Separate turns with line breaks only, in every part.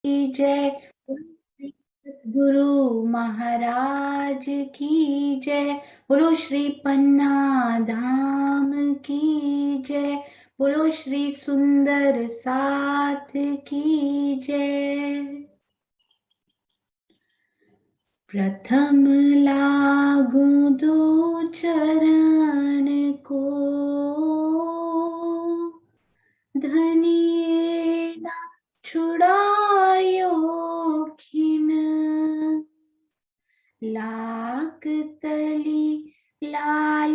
की जय। श्री सद्गुरु महाराज की जय। बोलो श्री पन्ना धाम की जय। बोलो श्री सुंदर साथ की जय। प्रथम लागू दो चरण को, धनिये ना छुड़ायो खिन। लाख तली लालेड़िया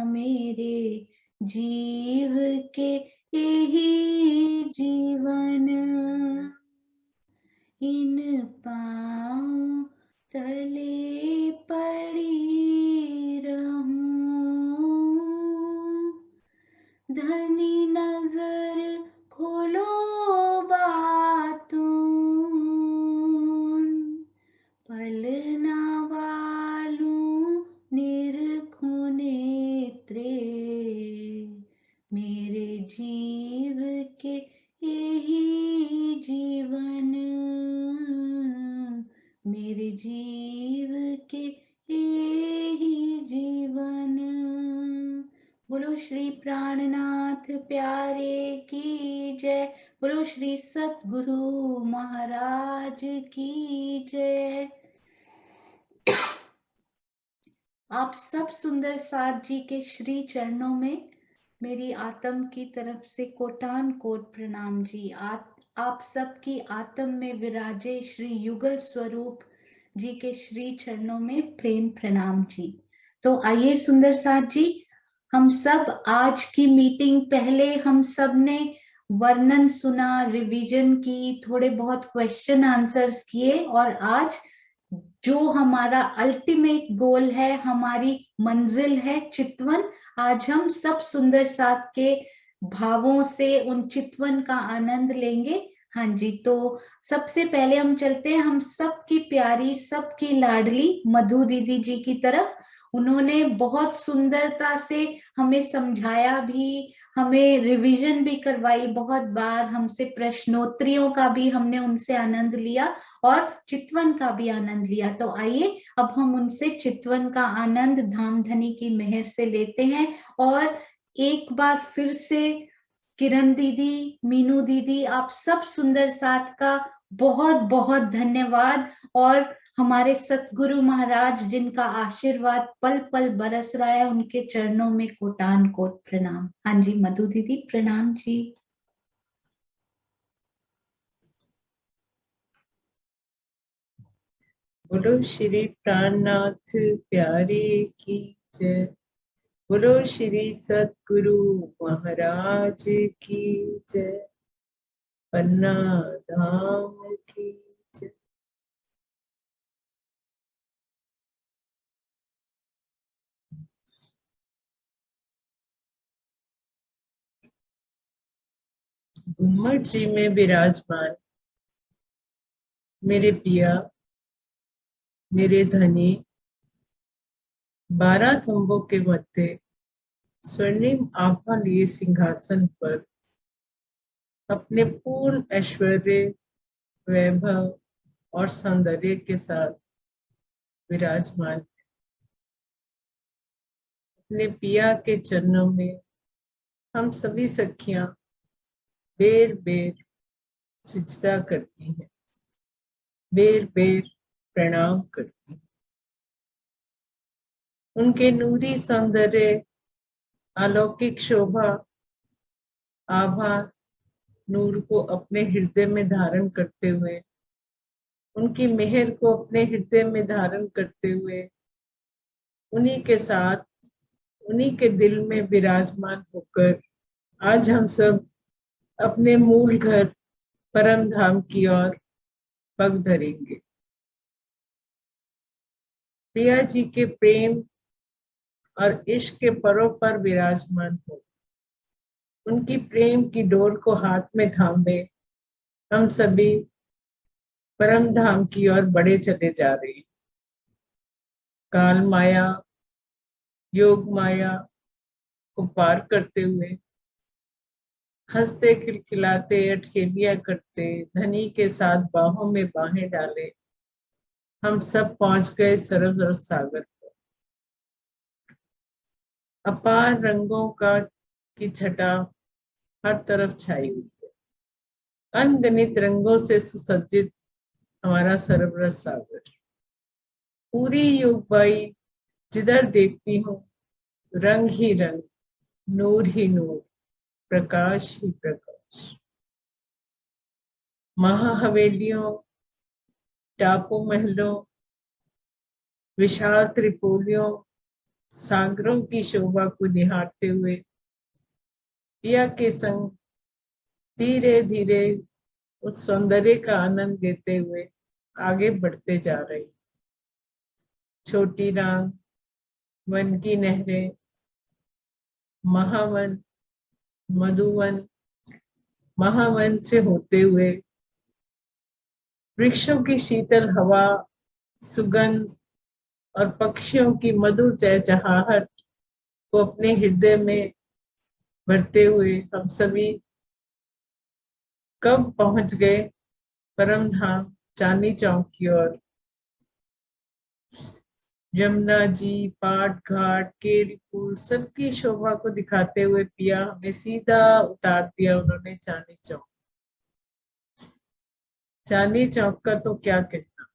मेरे जीव के यही जीवन। इन पाँव तले पड़ी रहूं। धनी नजर खोलो बातूं, पलना वालूं निरखूं नेत्रे मेरे जीव के यही जीवन। मेरे जीव के यही जीवन। बोलो श्री प्राणनाथ प्यारे की जय। बोलो श्री सतगुरु महाराज की जय। आप सब सुंदर साथ जी के श्री चरणों में मेरी आत्म की तरफ से कोटान कोट प्रणाम जी। आप सबकी आत्म में विराजे श्री युगल स्वरूप जी के श्री चरणों में प्रेम प्रणाम जी। तो आइए सुंदर साथ जी, हम सब आज की मीटिंग पहले हम सब ने वर्णन सुना, रिवीजन की, थोड़े बहुत क्वेश्चन आंसर्स किए, और आज जो हमारा अल्टीमेट गोल है, हमारी मंजिल है चितवन, आज हम सब सुंदर साथ के भावों से उन चितवन का आनंद लेंगे। हाँ जी, तो सबसे पहले हम चलते हैं हम सबकी प्यारी, सबकी लाडली मधु दीदी जी की तरफ। उन्होंने बहुत सुंदरता से हमें समझाया भी, हमें रिवीजन भी करवाई बहुत बार, हमसे प्रश्नोत्तरियों का भी हमने उनसे आनंद लिया और चितवन का भी आनंद लिया। तो आइए अब हम उनसे चितवन का आनंद धाम धनी की मेहर से लेते हैं। और एक बार फिर से किरण दीदी, मीनू दीदी, आप सब सुंदर साथ का बहुत बहुत धन्यवाद। और हमारे सतगुरु महाराज जिनका आशीर्वाद पल पल बरस रहा है, उनके चरणों में कोटान कोट प्रणाम। हाँ जी मधु दीदी, प्रणाम जी।
बोलो श्री प्राणनाथ प्यारे की जय। बोलो श्री सतगुरु महाराज की जय। पन्ना धाम की जय। घुम्मट जी में विराजमान मेरे पिया, मेरे धनी, 12 थंबों के मध्य स्वर्णिम आभा लिए सिंहासन पर अपने पूर्ण ऐश्वर्य, वैभव और सौंदर्य के साथ विराजमान। अपने पिया के चरणों में हम सभी सखियां बेर बेर सिजदा करती हैं, बेर बेर प्रणाम करती हैं। उनके नूरी सौंदर्य, अलौकिक शोभा, आभा नूर को अपने हृदय में धारण करते हुए, उनकी मेहर को अपने हृदय में धारण करते हुए, उन्हीं के साथ, उन्हीं के दिल में विराजमान होकर आज हम सब अपने मूल घर परम धाम की ओर पग धरेंगे। प्रिया जी के प्रेम और इश्क के परों पर विराजमान हो, उनकी प्रेम की डोर को हाथ में थामे हम सभी परम धाम की ओर बढ़े चले जा रहे हैं। काल माया, योग माया को पार करते हुए हंसते खिलखिलाते अठखेलियां करते धनी के साथ बाहों में बाहें डाले हम सब पहुंच गए सरल रस सागर पर। अपार रंगों का की छटा हर तरफ छाई हुई है। अनगिनत रंगों से सुसज्जित हमारा सरबरस सागर। पूरी युगबाई जिधर देखती हूँ रंग ही रंग, नूर ही नूर, प्रकाश ही प्रकाश। महाहवेलियों, टापू महलों, विशाल त्रिपोलियों, सागरों की शोभा को निहारते हुए पिया के संग धीरे धीरे उस सौंदर्य का आनंद लेते हुए आगे बढ़ते जा रहे। छोटी रांग, वन की नहरें, महावन, मधुवन, महावन से होते हुए वृक्षों की शीतल हवा, सुगंध और पक्षियों की मधुर चहचहाहट को अपने हृदय में भरते हुए हम सभी कब पहुंच गए परम धाम चांदनी चौक की ओर। यमुना जी, पाट घाट, केरी पुल सबकी शोभा को दिखाते हुए पिया हमें सीधा उतार दिया उन्होंने चांदनी चौक। चांदनी चौक का तो क्या कहना,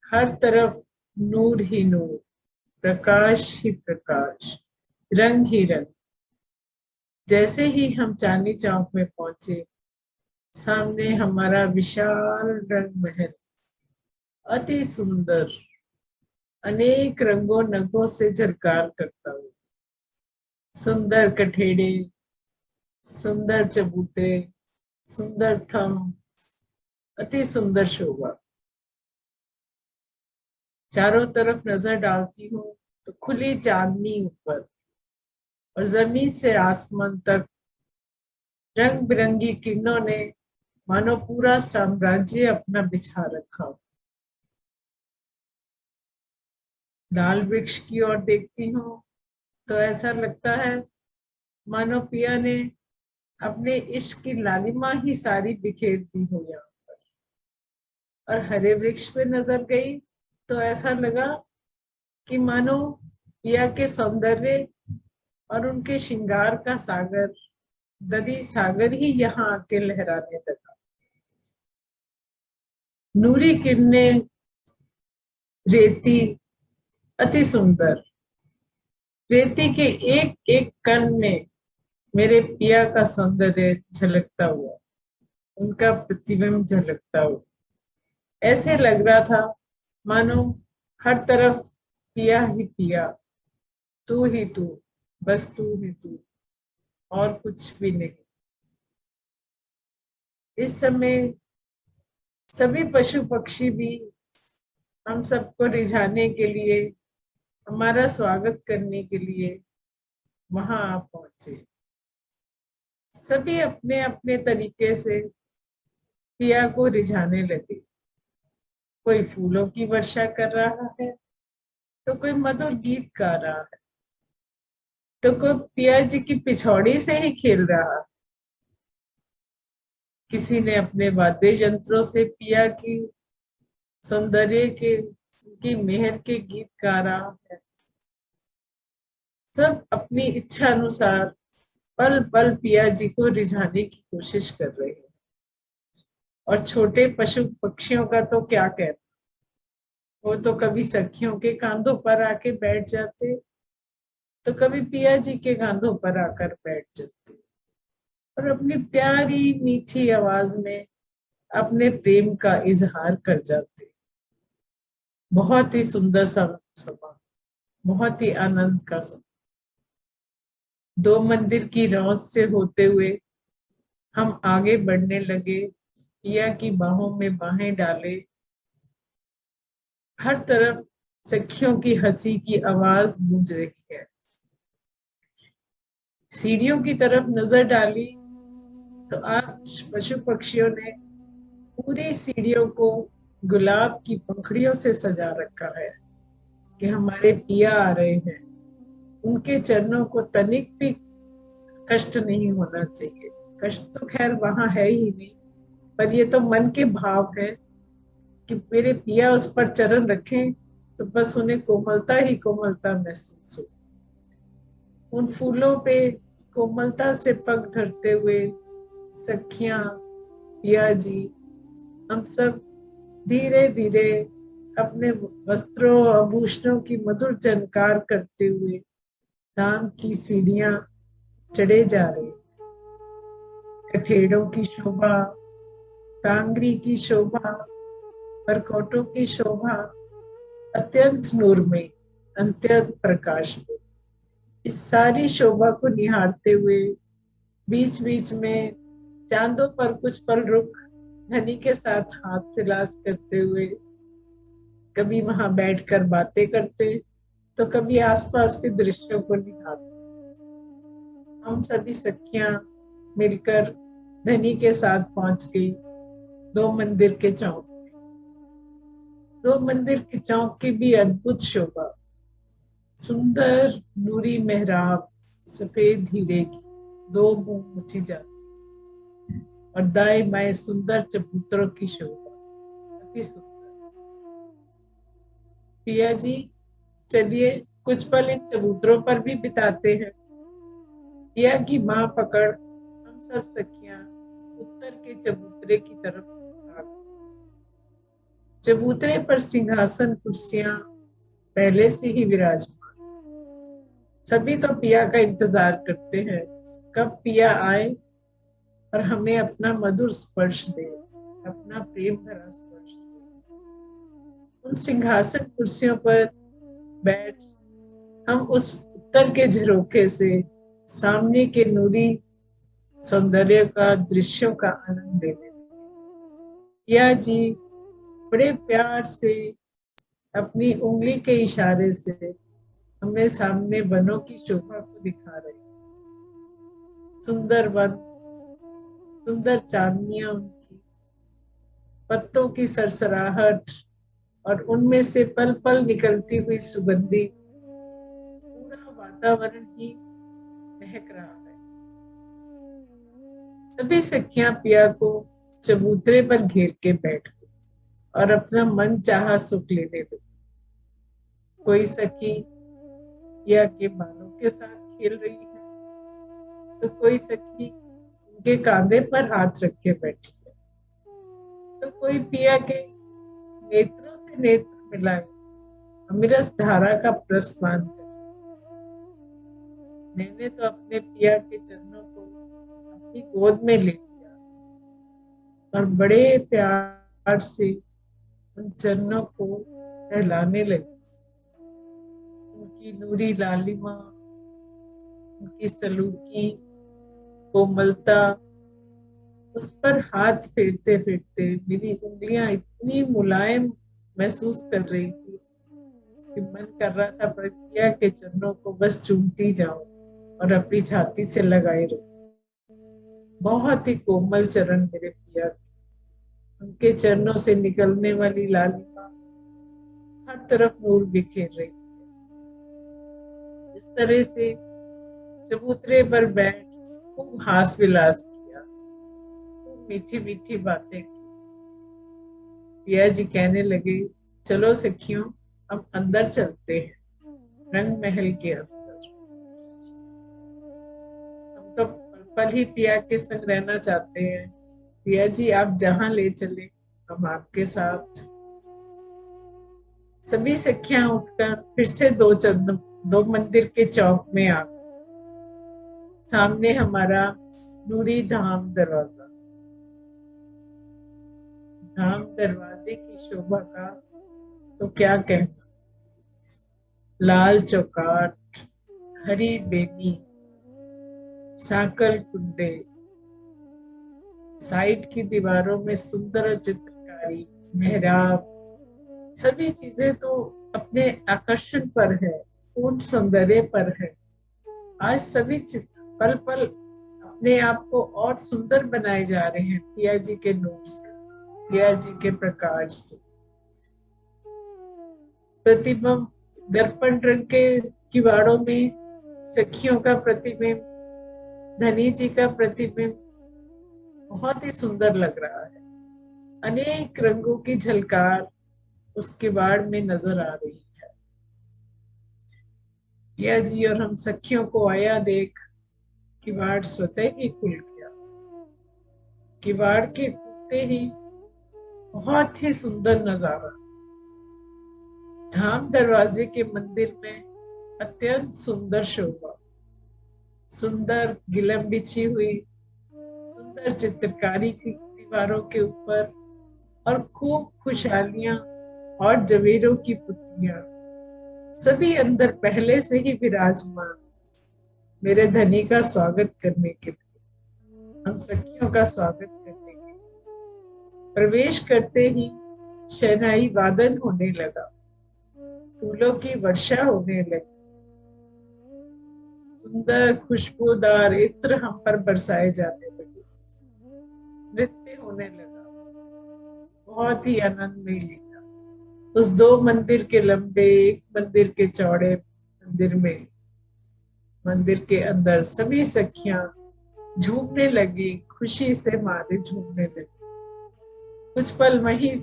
हर तरफ नूर ही नूर, प्रकाश ही प्रकाश, रंग ही रंग। जैसे ही हम चांदनी चौक में पहुंचे सामने हमारा विशाल रंग महल, अति सुंदर, अनेक रंगों नगों से झलकार करता हुआ, सुंदर कठेड़े, सुंदर चबूतरे, सुंदर थंब, अति सुंदर शोभा। चारों तरफ नजर डालती हूँ तो खुली चांदनी ऊपर और जमीन से आसमान तक रंग बिरंगी किरणों ने मानो पूरा साम्राज्य अपना बिछा रखा। लाल वृक्ष की ओर देखती हूँ तो ऐसा लगता है मानो पिया ने अपने इश्क की लालिमा ही सारी बिखेर दी हो यहाँ पर। और हरे वृक्ष पे नजर गई तो ऐसा लगा कि मानो पिया के सौंदर्य और उनके श्रृंगार का सागर, दधी सागर ही यहाँ आके लहराने लगा। नूरी किरणें, रेती, अति सुंदर। रेती के एक एक कण में मेरे पिया का सौंदर्य झलकता हुआ, उनका प्रतिबिंब झलकता हुआ। ऐसे लग रहा था मानो हर तरफ पिया ही पिया, तू ही तू, बस तू ही तू, और कुछ भी नहीं। इस समय सभी पशु पक्षी भी हम सबको रिझाने के लिए, हमारा स्वागत करने के लिए वहां आ पहुंचे। सभी अपने अपने तरीके से पिया को रिझाने लगे। कोई फूलों की वर्षा कर रहा है तो कोई मधुर गीत गा रहा है तो कोई पिया जी की पिछौड़ी से ही खेल रहा है। किसी ने अपने वाद्य यंत्रों से पिया की सौंदर्य के, की मेहर के गीत गा रहा है। सब अपनी इच्छा अनुसार पल पल पिया जी को रिझाने की कोशिश कर रहे हैं। और छोटे पशु पक्षियों का तो क्या कहना, वो तो कभी सखियों के कांधों पर आके बैठ जाते तो कभी पिया जी के कांधों पर आकर बैठ जाते और अपनी प्यारी मीठी आवाज में अपने प्रेम का इजहार कर जाते। बहुत ही सुंदर समा, बहुत ही आनंद का समा। दो मंदिर की रौंद से होते हुए हम आगे बढ़ने लगे। पिया की बाहों में बाहें डाले, हर तरफ सखियों की हंसी की आवाज गूंज रही है। सीढ़ियों की तरफ नजर डाली तो आज पशु पक्षियों ने पूरी सीढ़ियों को गुलाब की पंखड़ियों से सजा रखा है कि हमारे पिया आ रहे हैं। उनके चरणों को तनिक भी कष्ट नहीं होना चाहिए। कष्ट तो खैर वहां है ही नहीं, पर ये तो मन के भाव है कि मेरे पिया उस पर चरण रखें तो बस उन्हें कोमलता ही कोमलता महसूस हो। उन फूलों पे कोमलता से पग धरते हुए सखियां, पिया जी, हम सब धीरे धीरे अपने वस्त्रों आभूषणों की मधुर झनकार करते हुए धाम की सीढ़ियां चढ़े जा रहे। कठेड़ों की शोभा, कांगरी की शोभा, परकोटों की शोभा अत्यंत नूरमयी, अत्यंत प्रकाशमय। इस सारी शोभा को निहारते हुए बीच बीच में चांदों पर कुछ पल रुक धनी के साथ हाथ फिलास करते हुए कभी वहां बैठकर बातें करते तो कभी आसपास के दृश्यों को निहारते। हम सभी सखियां मिलकर धनी के साथ पहुंच गई दो मंदिर के चौक। दो मंदिर के चौक की भी अद्भुत शोभा, सुंदर नूरी मेहराब सफेद हीरे की दो मुंह ऊंची जाती और दाएं बाएं सुंदर चबूतरों की शोभा, अति सुंदर। पिया जी, चलिए कुछ पल इन चबूतरों पर भी बिताते हैं। पिया की बांह पकड़ हम सब सखियां उत्तर के चबूतरे की तरफ भाग। चबूतरे पर सिंहासन कुर्सियां पहले से ही विराजमान। सभी तो पिया का इंतजार करते हैं, कब पिया आए और हमें अपना मधुर स्पर्श दे, अपना प्रेम भरा स्पर्श दे। उन सिंहासन कुर्सियों पर बैठ हम उस उत्तर के झरोखे से सामने के नूरी सौंदर्य का, दृश्यों का आनंद लेने। पिया जी बड़े प्यार से अपनी उंगली के इशारे से हमें सामने वनों की शोभा को दिखा रहे। सुंदर वन, सुंदर चांदनियां उनकी, पत्तों की सरसराहट और उनमें से पल पल निकलती हुई सुगंधी, पूरा वातावरण ही महक रहा है। सभी सखियां पिया को चबूतरे पर घेर के बैठ गई और अपना मन चाहा सुख लेने लगी। कोई सखी पिया के बालों के साथ खेल रही है तो कोई सखी उनके कांधे पर हाथ रख के बैठी है, तो कोई पिया के नेत्रों से नेत्र मिलाए अमृत धारा का प्रस्पान कर। मैंने तो अपने पिया के चरणों को अपनी गोद में ले लिया और बड़े प्यार से उन चरणों को सहलाने लगी। उनकी नूरी लालिमा, उनकी सलूकी कोमलता, उस पर हाथ फेरते फेरते मेरी उंगलियां इतनी मुलायम महसूस कर रही थी कि मन कर रहा था पिया के चरणों को बस चूमती जाऊं और अपनी छाती से लगाए रहूं। बहुत ही कोमल चरण मेरे पिया, उनके चरणों से निकलने वाली लालिमा हर तरफ नूर बिखेर रही है। इस तरह से चबूतरे पर बैठ खूब हास विलास किया, खूब मीठी मीठी बातें की। पिया जी कहने लगे, चलो सखियों अब अंदर चलते हैं, रंग महल के अंदर। हम तो पल ही पिया के संग रहना चाहते हैं। पिया जी आप जहां ले चले हम आपके साथ। सभी सखियां उठकर फिर से दो मंदिर के चौक में आ। सामने हमारा नूरी धाम दरवाजा, धाम दरवाजे की शोभा का तो क्या कहना। लाल चौकाट, हरी बेनी, साकल कुंडे, साइड की दीवारों में सुंदर चित्रकारी, मेहराब, सभी चीजें तो अपने आकर्षण पर है, पूर्ण सौंदर्य पर है। आज सभी पल पल अपने आप को और सुंदर बनाए जा रहे हैं पिया जी के नूर से, पिया जी के प्रकाश से। प्रतिबिंब दर्पण रंग के किवाड़ों में सखियों का प्रतिबिंब धनी जी का प्रतिबिंब बहुत ही सुंदर लग रहा है। अनेक रंगों की झलकार उस किवाड़ में नजर आ रही है। पिया जी और हम सखियों को आया देख किवाड़ स्वतः ही खुल गया। किवाड़ के खुलते ही बहुत ही सुंदर नजारा। धाम दरवाजे के मंदिर में अत्यंत सुंदर शोभा, सुंदर गिलम बिछी हुई, सुंदर चित्रकारी की दीवारों के ऊपर और खूब खुशहालियां और जवेरों की पुतलियां, सभी अंदर पहले से ही विराजमान, मेरे धनी का स्वागत करने के लिए, हम सखियों का स्वागत करने के लिए। प्रवेश करते ही शहनाई वादन होने लगा, फूलों की वर्षा होने लगी, सुंदर खुशबूदार इत्र हम पर बरसाए जाने लगे, नृत्य होने लगा। बहुत ही आनंदमय लीला उस दो मंदिर के लंबे, एक मंदिर के चौड़े मंदिर में, मंदिर के अंदर सभी सखियां झूमने लगी, खुशी से मारे झूमने लगी। कुछ पल वहीं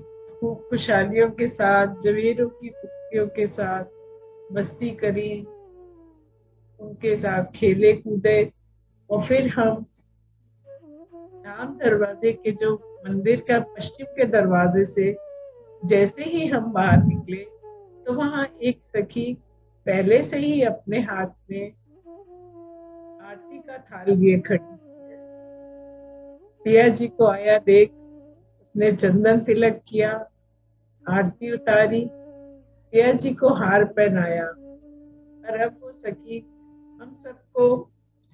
खुशहालियों के साथ, जवेरों की पुतलियों के साथ मस्ती करी, उनके साथ खेले कूदे और फिर हम धाम दरवाजे के जो मंदिर का पश्चिम के दरवाजे से जैसे ही हम बाहर निकले तो वहां एक सखी पहले से ही अपने हाथ में आरती का थाल लिए खड़ी है। पिया जी को आया देख उसने चंदन तिलक किया, आरती उतारी, पिया जी को हार पहनाया और अब वो सखी हम सबको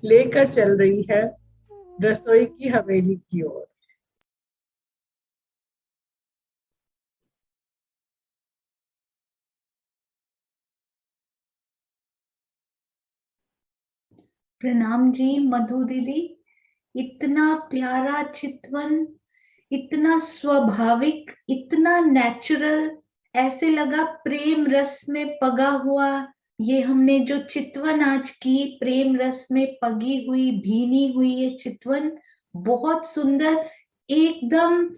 लेकर चल रही है रसोई की हवेली की ओर।
प्रणाम जी मधु दीदी। इतना प्यारा चितवन, इतना स्वाभाविक, इतना नेचुरल, ऐसे लगा प्रेम रस में पगा हुआ। ये हमने जो चितवन आज की, प्रेम रस में पगी हुई, भीनी हुई ये चितवन बहुत सुंदर, एकदम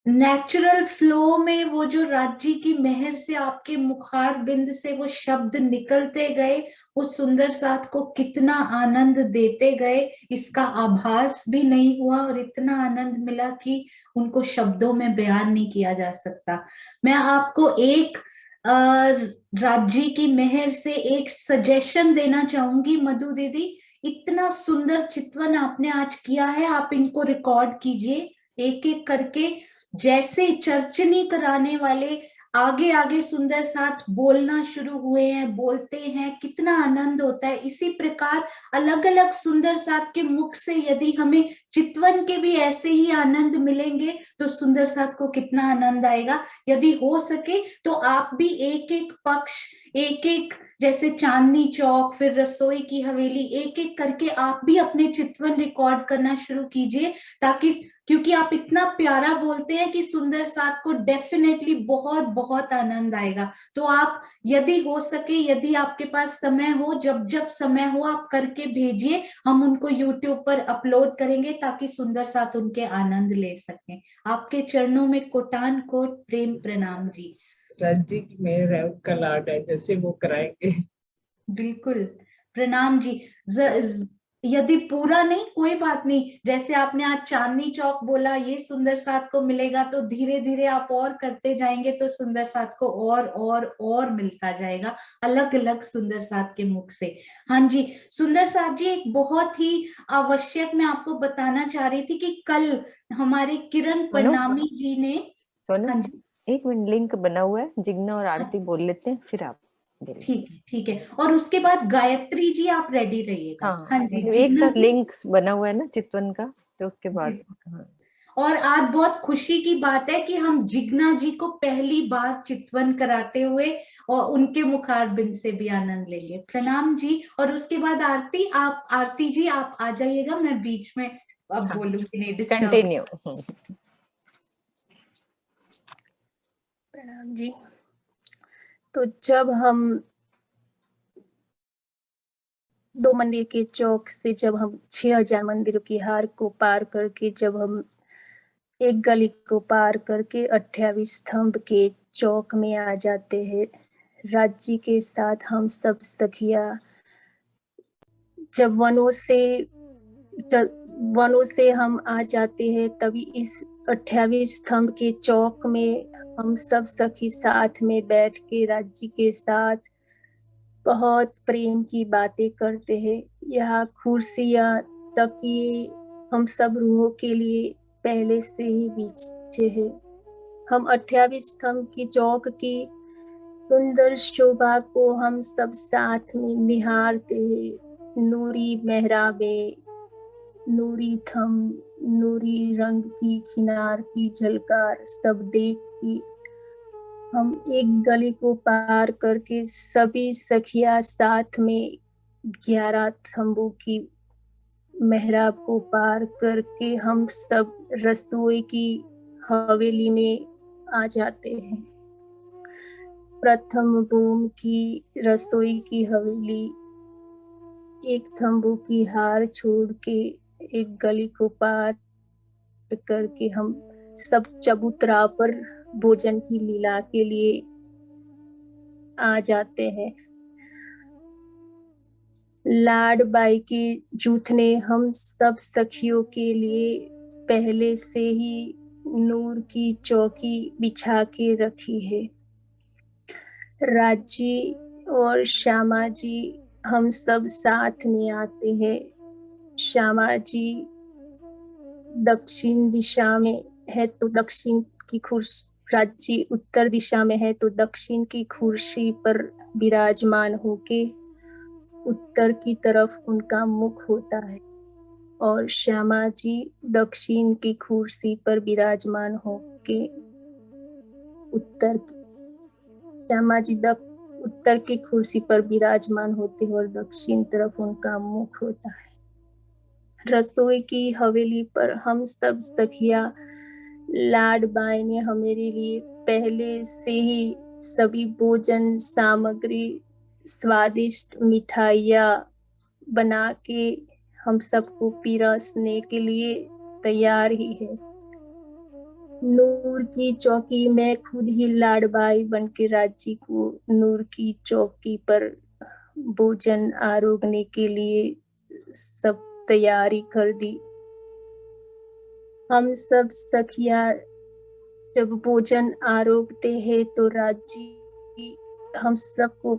नेचुरल फ्लो में वो जो राज्य की मेहर से आपके मुखार बिंद से वो शब्द निकलते गए, उस सुंदर साथ को कितना आनंद देते गए, इसका आभास भी नहीं हुआ और इतना आनंद मिला कि उनको शब्दों में बयान नहीं किया जा सकता। मैं आपको एक राज्य की मेहर से एक सजेशन देना चाहूंगी मधु दीदी। इतना सुंदर चितवन आपने आज किया है, आप इनको रिकॉर्ड कीजिए एक एक करके, जैसे चर्चनी कराने वाले आगे आगे सुंदर साथ बोलना शुरू हुए हैं, बोलते हैं, कितना आनंद होता है। इसी प्रकार अलग अलग सुंदर साथ के मुख से यदि हमें चितवन के भी ऐसे ही आनंद मिलेंगे तो सुंदर साथ को कितना आनंद आएगा। यदि हो सके तो आप भी एक एक पक्ष, एक एक, जैसे चांदनी चौक, फिर रसोई की हवेली, एक एक करके आप भी अपने चितवन रिकॉर्ड करना शुरू कीजिए, ताकि, क्योंकि आप इतना प्यारा बोलते हैं कि सुंदर साथ को डेफिनेटली बहुत बहुत आनंद आएगा। तो आप यदि हो सके, यदि आपके पास समय हो, जब जब समय हो आप करके भेजिए, हम उनको यूट्यूब पर अपलोड करेंगे ताकि सुंदर साथ उनके आनंद ले सकें। आपके चरणों में कोटान कोट प्रेम प्रणाम जी।
राज्य की मेहर है, उनका लाड है, जैसे वो कराएंगे।
बिल्कुल, प्रणाम जी। यदि पूरा नहीं कोई बात नहीं, जैसे आपने आज चांदनी चौक बोला, ये सुंदर साथ को मिलेगा तो धीरे धीरे आप और करते जाएंगे तो सुंदर साथ को और मिलता जाएगा अलग अलग सुंदर साथ के मुख से। हाँ जी सुंदर साथ जी, एक बहुत ही आवश्यक मैं आपको बताना चाह रही थी कि कल हमारे किरण
सोनू
परनामी जी ने,
सोनू
हाँ जी,
एक मिनट, लिंक बना हुआ है, जिग्ना और
हाँ,
आरती बोल लेते हैं फिर आप बोलिए।
ठीक है ठीक है, और उसके बाद गायत्री जी आप रेडी रहिएगा।
हाँ,
हाँ जी,
मतलब एक
जिग्ना
साथ
जी।
लिंक बना हुआ है ना चितवन का, तो उसके बाद। हाँ।
और आज बहुत खुशी की बात है कि हम जिग्ना जी को पहली बार चितवन कराते हुए और उनके मुखारबिंद से भी आनंद लेंगे। प्रणाम जी। और उसके बाद आरती, आप आरती जी आप आ जाइएगा, मैं बीच में अब
हाँ,
बोलूंगी नहीं, डिस्टर्ब।
कंटिन्यू।
प्रणाम जी। तो जब हम 2 मंदिर के चौक से जब हम 6000 मंदिरों की हार को पार करके जब हम एक गली को पार करके 28 स्तंभ के चौक में आ जाते हैं, राज्य के साथ हम सब सखिया जब वनों से हम आ जाते हैं, तभी इस 28 स्तंभ के चौक में हम सब सखी साथ में बैठ के राज्य के साथ बहुत प्रेम की बातें करते हैं। यहाँ कुर्सियाँ तकिए हम सब रूहों के लिए पहले से ही बिछे हैं। हम 28 स्तंभ की चौक की सुंदर शोभा को हम सब साथ में निहारते हैं। नूरी मेहराबे, नूरी थम, नूरी रंग की किनार की झलकार सब देख के हम एक गली को पार करके सभी सखिया साथ में 11 थंबों की मेहराब को पार करके हम सब रसोई की हवेली में आ जाते हैं। प्रथम बूम की रसोई की हवेली एक तंबू की हार छोड़ के एक गली को पार करके हम सब चबूतरा पर भोजन की लीला के लिए आ जाते हैं। लाड बाई के जूथ ने हम सब सखियों के लिए पहले से ही नूर की चौकी बिछा के रखी है। राजी और श्यामा जी हम सब साथ में आते हैं। श्यामा जी दक्षिण दिशा में है तो दक्षिण की कुर्सी, राज्य उत्तर दिशा में है तो दक्षिण की कुर्सी पर विराजमान होके उत्तर की तरफ उनका मुख होता है और श्यामा जी दक्षिण की कुर्सी पर विराजमान होके श्यामा जी उत्तर की कुर्सी पर विराजमान होते हैं और दक्षिण तरफ उनका मुख होता है। रसोई की हवेली पर हम सब सखिया लाड बाई ने हमारे लिए पहले से ही सभी भोजन सामग्री स्वादिष्ट मिठाइयाँ बना के हम सबको पीरसने के लिए तैयार ही है। नूर की चौकी में खुद ही लाडबाई बन के राज्य को नूर की चौकी पर भोजन आरोगने के लिए सब तैयारी कर दी। हम सब सखिया जब भोजन आरोगते हैं तो राज्य हम सबको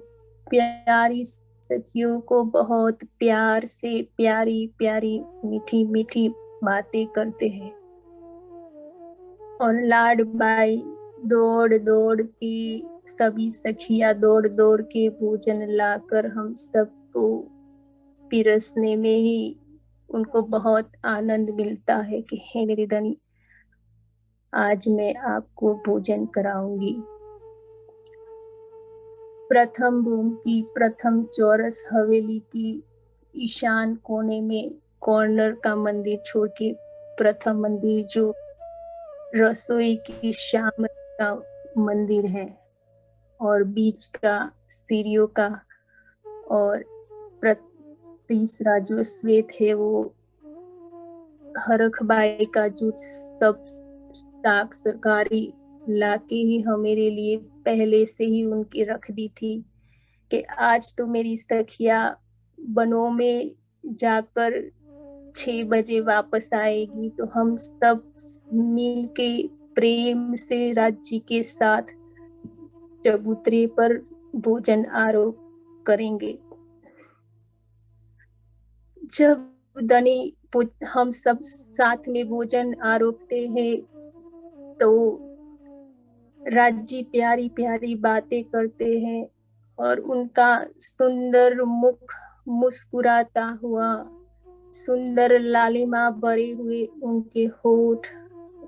प्यारी सखियों को बहुत प्यार से प्यारी प्यारी मीठी मीठी बातें करते हैं और लाड बाई दौड़ दौड़ के सभी सखिया दौड़ दौड़ के भोजन लाकर हम सबको पिरसने में ही उनको बहुत आनंद मिलता है कि हे मेरी धनी आज मैं आपको भोजन कराऊंगी। प्रथम भूमि की प्रथम चौरस हवेली की ईशान कोने में कॉर्नर का मंदिर छोड़ के प्रथम मंदिर जो रसोई की शाम का मंदिर है और बीच का सीढ़ियों का और तीसरा जो श्वेत है वो हरखबाई का जो सब साग सरकारी लाके ही हमारे लिए पहले से ही उनकी रख दी थी कि आज तो मेरी सखिया बनों में जाकर 6 बजे वापस आएगी तो हम सब मिल के प्रेम से राज्य के साथ चबूतरे पर भोजन आरोप करेंगे। जब धनी हम सब साथ में भोजन आरोपते हैं तो राज्य प्यारी प्यारी बातें करते हैं और उनका सुंदर मुख मुस्कुराता हुआ सुंदर लालिमा भरे हुए उनके होठ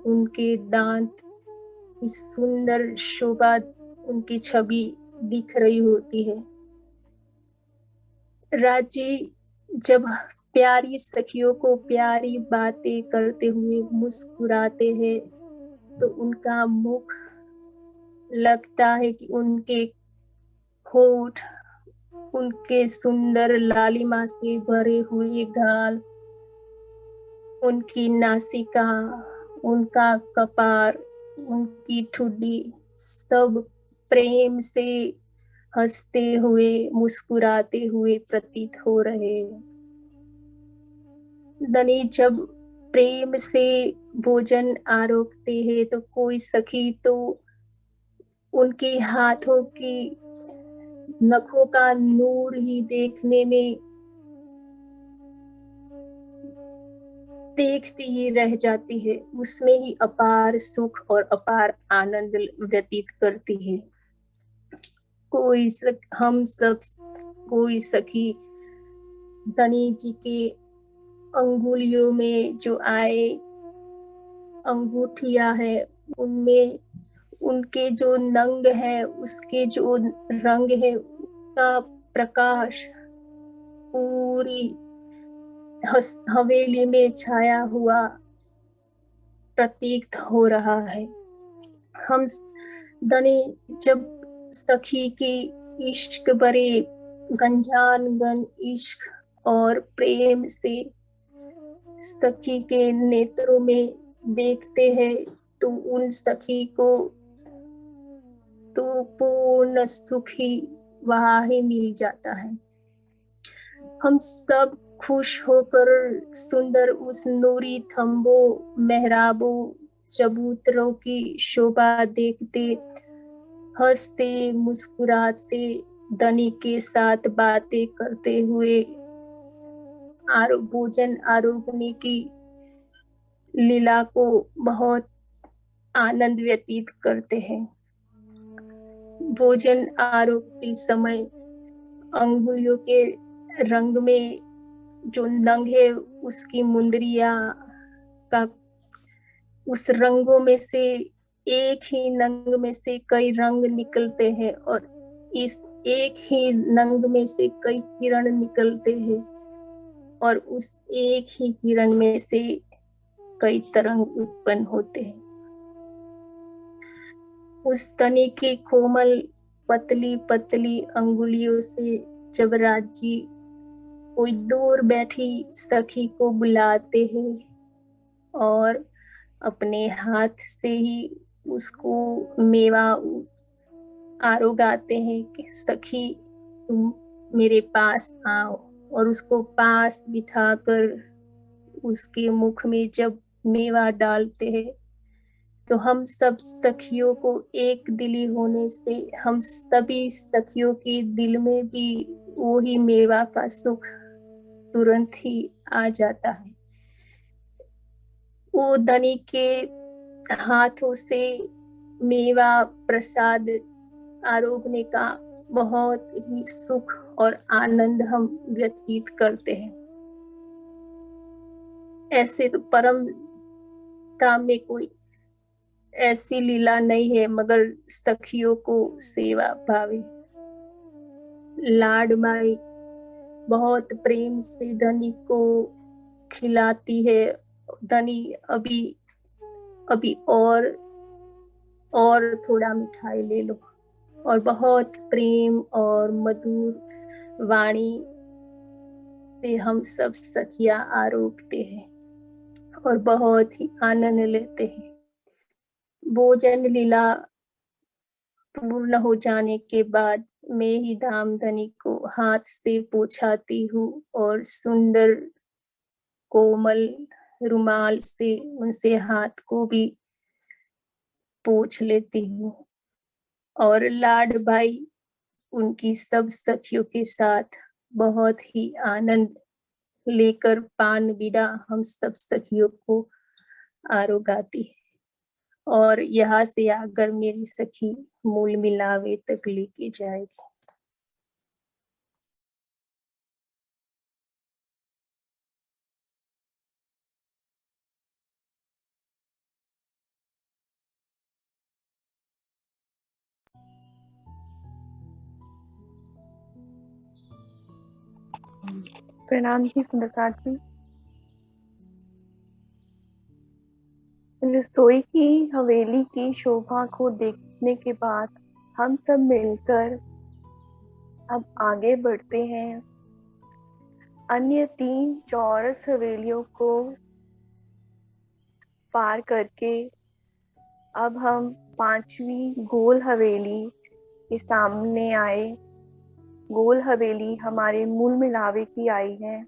उनके दांत इस सुंदर शोभा उनकी छवि दिख रही होती है। राज्य जब प्यारी सखियों को प्यारी बातें करते हुए मुस्कुराते हैं तो उनका मुख लगता है कि उनके होठ उनके सुंदर लालिमा से भरे हुए गाल, उनकी नासिका, उनका कपार, उनकी ठुड्डी, सब प्रेम से हंसते हुए मुस्कुराते हुए प्रतीत हो रहे। धनी जब प्रेम से भोजन आरोगते हैं तो कोई सखी तो उनके हाथों की नखों का नूर ही देखने में देखती ही रह जाती है, उसमें ही अपार सुख और अपार आनंद व्यतीत करती है। कोई सखी धनी जी के अंगुलियों में जो आए अंगूठियां है, उनमें उनके जो नंग है, उसके जो रंग है, उसका प्रकाश पूरी हवेली में छाया हुआ प्रतीत हो रहा है। हम धनी जब सखी के इश्क भरे गंजानगन इश्क और प्रेम से सखी के नेत्रों में देखते हैं तो उन सखी को तो पूर्ण सुख ही वहाँ ही मिल जाता है। हम सब खुश होकर सुंदर उस नूरी थंबों, मेहराबों, चबूतरों की शोभा देखते, हंसते मुस्कुराते धनी के साथ बातें करते हुए भोजन आरोगने की लीला को बहुत आनंद व्यतीत करते हैं। भोजन आरोगते समय अंगुलियों के रंग में जो नंग है, उसकी मुंदरिया का उस रंगों में से एक ही नंग में से कई रंग निकलते हैं और इस एक ही नंग में से कई किरण निकलते हैं और उस एक ही किरण में से कई तरंग उत्पन्न होते हैं। उस तनी की कोमल पतली पतली अंगुलियों से जब राजी कोई दूर बैठी सखी को बुलाते हैं और अपने हाथ से ही उसको मेवा आरोगाते हैं कि सखी तुम मेरे पास आओ, और उसको पास बिठाकर उसके मुख में जब मेवा डालते हैं तो हम सब सखियों को एक दिली होने से हम सभी सखियों के दिल में भी वही मेवा का सुख तुरंत ही आ जाता है। वो धनी के हाथों से मेवा प्रसाद आरोगने का बहुत ही सुख और आनंद हम व्यतीत करते हैं। ऐसे तो परम धाम में कोई ऐसी लीला नहीं है मगर सखियों को सेवा भावे। लाडमाई बहुत प्रेम से धनी को खिलाती है। धनी अभी और थोड़ा मिठाई ले लो, और बहुत प्रेम और मधुर वाणी से हम सब सखियां आरोगते हैं और बहुत ही आनंद लेते हैं। भोजन लीला पूर्ण हो जाने के बाद मैं ही धामधनी को हाथ से पोंछाती हूँ और सुंदर कोमल रुमाल से उनसे हाथ को भी पोंछ लेती हूँ। और लाड भाई उनकी सब सखियों के साथ बहुत ही आनंद लेकर पान बीड़ा हम सब सखियों को आरोगाती है और यहाँ से आकर मेरी सखी मूल मिलावे तक लेके जाएगी।
प्रणाम जी सुंदरकांत जी। रसोई की हवेली की शोभा को देखने के बाद हम सब मिलकर अब आगे बढ़ते हैं। अन्य 3 चौरस हवेलियों को पार करके अब हम 5वीं गोल हवेली के सामने आए। गोल हवेली हमारे मूल मिलावे की आई है।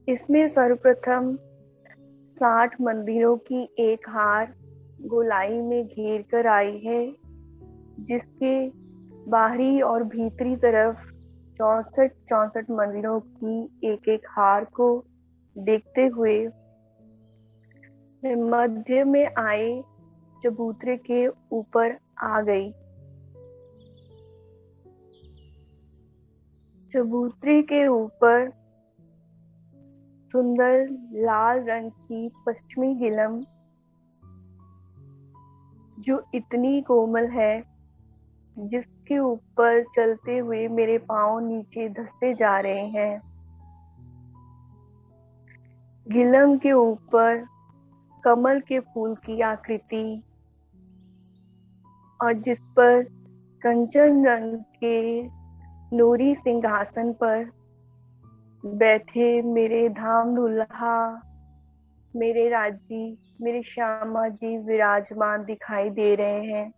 इसमें सर्वप्रथम 60 मंदिरों की एक हार गोलाई में घेर कर आई है, जिसके बाहरी और भीतरी तरफ 64 मंदिरों की एक एक हार को देखते हुए मैं मध्य में आए चबूतरे के ऊपर आ गई। चबूतरे के ऊपर सुंदर लाल रंग की पश्चिमी गिलम, जो इतनी कोमल है जिसके ऊपर चलते हुए मेरे पांव नीचे धंसते जा रहे हैं। गिलम के ऊपर कमल के फूल की आकृति और जिस पर कंचन रंग के नूरी सिंहासन पर बैठे मेरे धाम दुल्हा, मेरे राजी, मेरे श्यामा जी विराजमान दिखाई दे रहे हैं।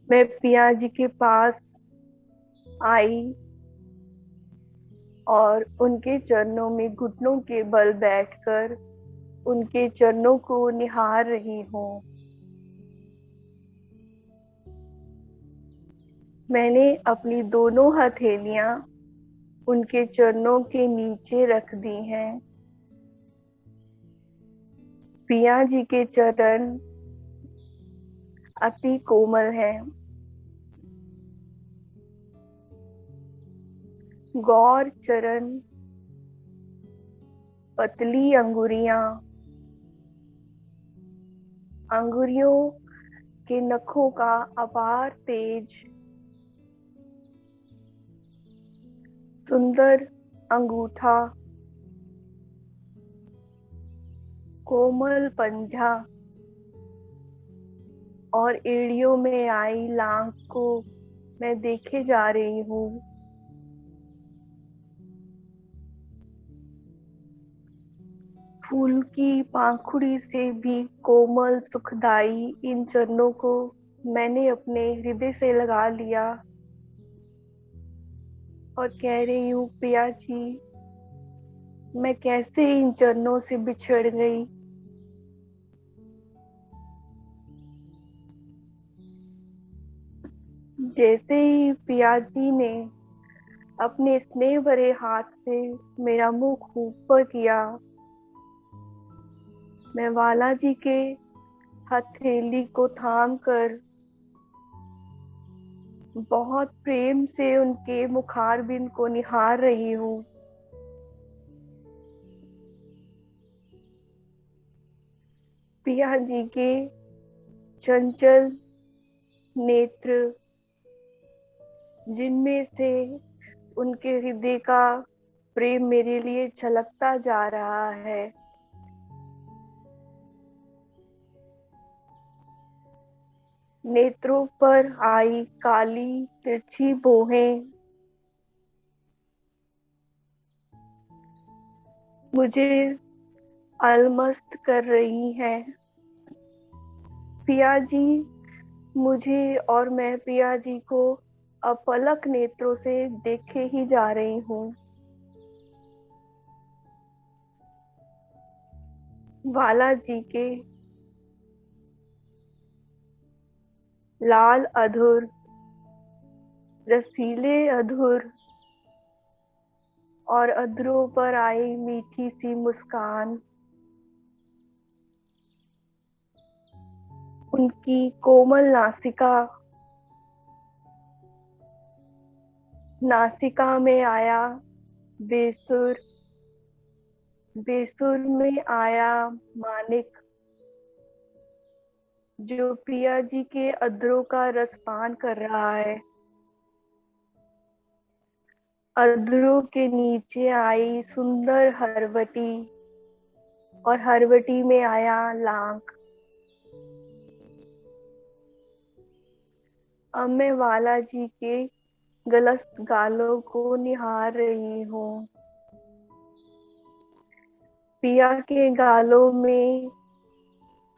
मैं पिया जी के पास आई और उनके चरणों में घुटनों के बल बैठकर उनके चरणों को निहार रही हूँ। मैंने अपनी दोनों हथेलियां उनके चरणों के नीचे रख दी हैं। पिया जी के चरण अति कोमल हैं। गौर चरण, पतली अंगुरियां, अंगुरियों के नखों का अपार तेज, सुंदर अंगूठा, कोमल पंजा और एड़ियों में आई लांग को मैं देखे जा रही हूँ। फूल की पाखुड़ी से भी कोमल सुखदाई इन चरणों को मैंने अपने हृदय से लगा लिया और कह रही हूँ, पिया जी, मैं कैसे इन चरणों से बिछड़ गई। जैसे ही पिया जी ने अपने स्नेह भरे हाथ से मेरा मुख ऊपर किया, मैं वाला जी के हथेली को थाम कर बहुत प्रेम से उनके मुखारबिंद को निहार रही हूँ। पिया जी के चंचल नेत्र, जिनमें से उनके हृदय का प्रेम मेरे लिए छलकता जा रहा है। नेत्रों पर आई काली तिरछी बोहें मुझे अलमस्त कर रही हैं। पिया जी मुझे और मैं पिया जी को अपलक नेत्रों से देखे ही जा रही हूँ। वाला जी के लाल अधुर, रसीले अधुर और अधरों पर आई मीठी सी मुस्कान, उनकी कोमल नासिका, नासिका में आया बेसुर, बेसुर में आया मानिक, जो पिया जी के अधरों का रसपान कर रहा है। अधरों के नीचे आई सुंदर हरवटी और हरवटी में आया लांक। अब मैं वाला जी के गलत गालों को निहार रही हूँ। पिया के गालों में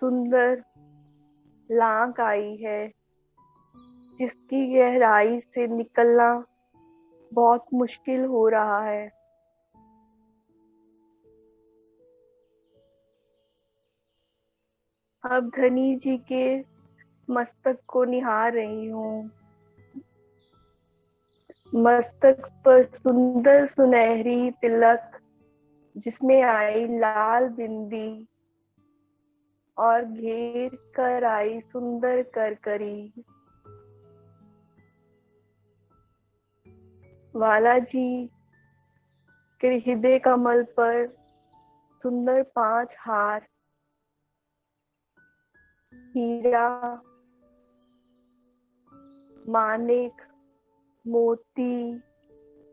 सुंदर लांक आई है, जिसकी गहराई से निकलना बहुत मुश्किल हो रहा है। अब धनी जी के मस्तक को निहार रही हूँ। मस्तक पर सुंदर सुनहरी तिलक, जिसमें आई लाल बिंदी और घेर कर आई सुंदर करकरी। वाला जी के हृदय कमल पर सुंदर 5 हार, हीरा, मानिक, मोती,